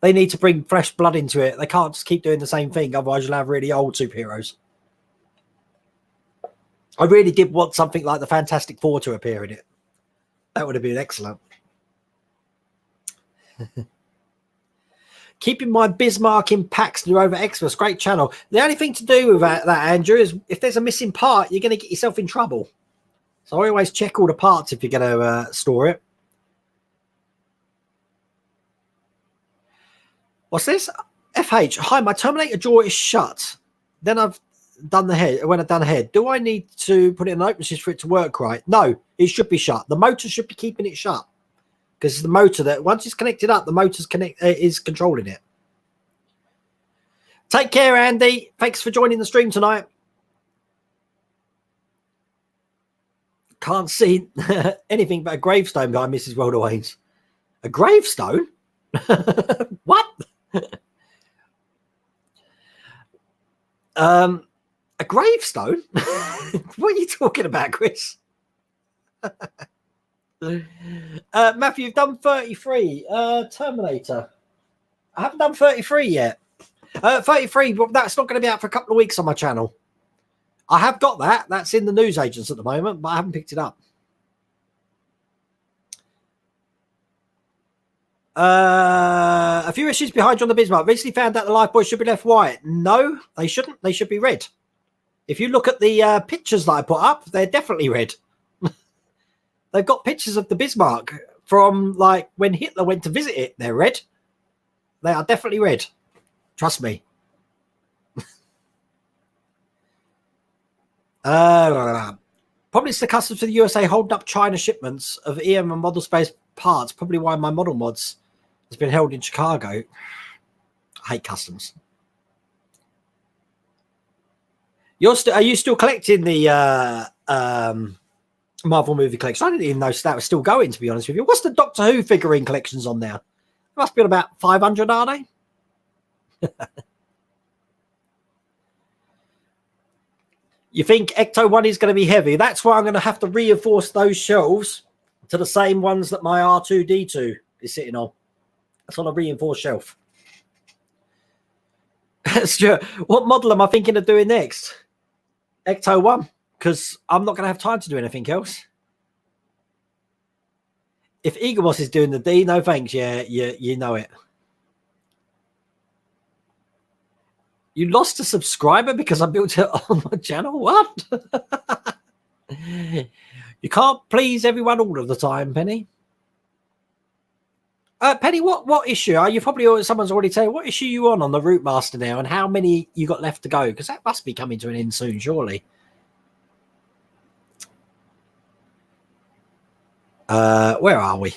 They need to bring fresh blood into it. They can't just keep doing the same thing. Otherwise, you'll have really old superheroes. I really did want something like the Fantastic Four to appear in it. That would have been excellent. Keep in mind, Bismarck in Paxton over Xmas. Great channel. The only thing to do with that, Andrew, is if there's a missing part, you're going to get yourself in trouble. So I always check all the parts if you're going to store it. What's this? FH. Hi, my Terminator drawer is shut. Then I've done the head, when I've done the head, do I need to put it in an open switch for it to work right? No, it should be shut. The motor should be keeping it shut because it's the motor that once it's connected up, the motor's is controlling it. Take care, Andy. Thanks for joining the stream tonight. Can't see anything but a gravestone by Mrs. Welderwains. A gravestone? What? A gravestone? What are you talking about, Chris? Matthew, you've done 33. Terminator. I haven't done 33 yet. 33, but that's not going to be out for a couple of weeks on my channel. I have got that. That's in the newsagents at the moment, but I haven't picked it up. A few issues behind you on the Bismarck. Recently found out the life buoys should be left white. No, they shouldn't. They should be red. If you look at the pictures that I put up, they're definitely red. They've got pictures of the Bismarck from like when Hitler went to visit it. They're red. They are definitely red. Trust me. Probably it's the customs for the USA holding up China shipments of EM and model space parts. Probably why my model mods has been held in Chicago. I hate customs. Are you still collecting the Marvel movie collection? I didn't even know that was still going, to be honest with you. What's the Doctor Who figurine collections on there? It must be on about 500, are they? You think Ecto 1 is going to be heavy? That's why I'm going to have to reinforce those shelves to the same ones that my R2D2 is sitting on. That's on a reinforced shelf. Stuart, what model am I thinking of doing next? Ecto 1, because I'm not going to have time to do anything else. If Eaglemoss is doing the D, no thanks. Yeah, you know it. You lost a subscriber because I built it on my channel? What? You can't please everyone all of the time, Penny. Penny, what issue are you? Probably someone's already saying what issue you on the Route Master now, and how many you got left to go? Because that must be coming to an end soon, surely. Where are we?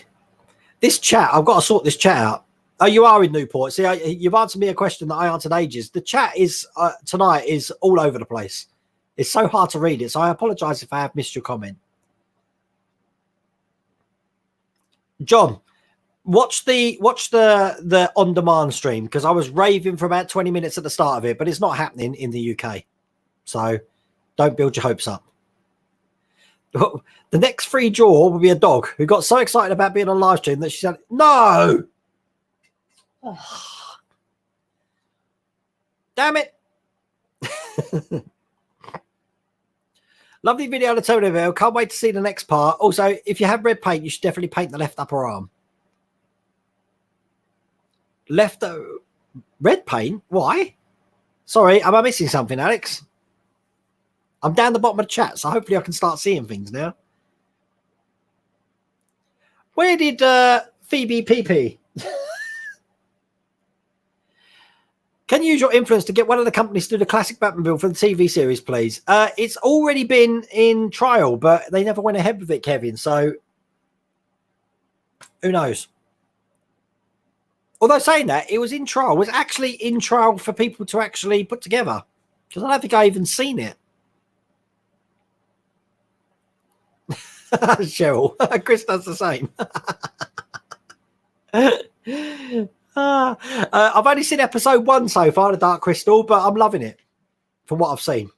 This chat, I've got to sort this chat out. Oh, you are in Newport. See, you've answered me a question that I answered ages. The chat is tonight is all over the place. It's so hard to read it, so I apologise if I have missed your comment. John, watch the on-demand stream because I was raving for about 20 minutes at the start of it, but it's not happening in the UK. So don't build your hopes up. The next free draw will be a dog who got so excited about being on live stream that she said, no! Oh. Damn it. Lovely video on the Terminator. Can't wait to see the next part. Also, if you have red paint, you should definitely paint the left upper arm. Red paint? Why? Sorry, am I missing something, Alex? I'm down the bottom of the chat, so hopefully I can start seeing things now. Where did Phoebe PP? Can you use your influence to get one of the companies to do the classic Batman build for the TV series, please? It's already been in trial, but they never went ahead with it, Kevin. So who knows? Although saying that, it was in trial. It was actually in trial for people to actually put together. Because I don't think I even seen it. Cheryl. Chris does the same. I've only seen episode 1 so far, The Dark Crystal, but I'm loving it from what I've seen.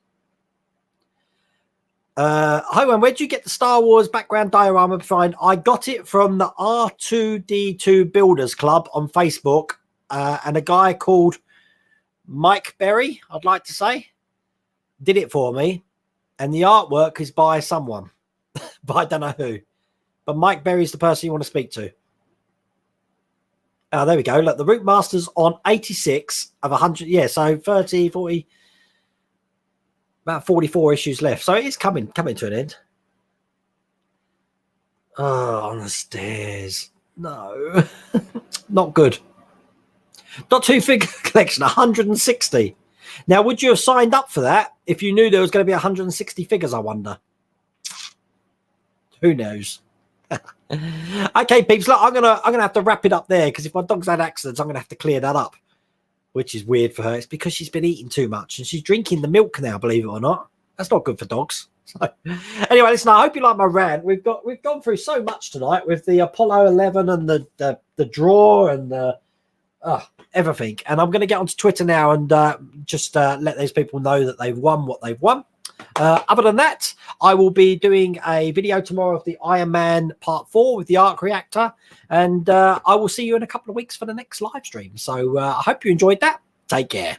Hi, man, where'd you get the Star Wars background diorama? Fine. I got it from the R2D2 Builders Club on Facebook, and a guy called Mike Berry, I'd like to say, did it for me. And the artwork is by someone, but I don't know who. But Mike Berry's the person you want to speak to. Oh, there we go. Look, the Route Master's on 86 of 100. Yeah, so 30, 40, about 44 issues left. So it is coming to an end. Oh, on the stairs. No. Not good. Not two figure collection, 160. Now, would you have signed up for that if you knew there was going to be 160 figures, I wonder? Who knows? Okay, peeps, look, I'm gonna have to wrap it up there, because if my dog's had accidents, I'm gonna have to clear that up, which is weird for her. It's because she's been eating too much and she's drinking the milk now, believe it or not. That's not good for dogs. So, anyway, listen, I hope you like my rant. We've gone through so much tonight with the Apollo 11 and the draw and the everything. And I'm going to get onto Twitter now and just let those people know that they've won what they've won. Other than that, I will be doing a video tomorrow of the Iron Man Part 4 with the arc reactor, and I will see you in a couple of weeks for the next live stream. So I hope you enjoyed that. Take care.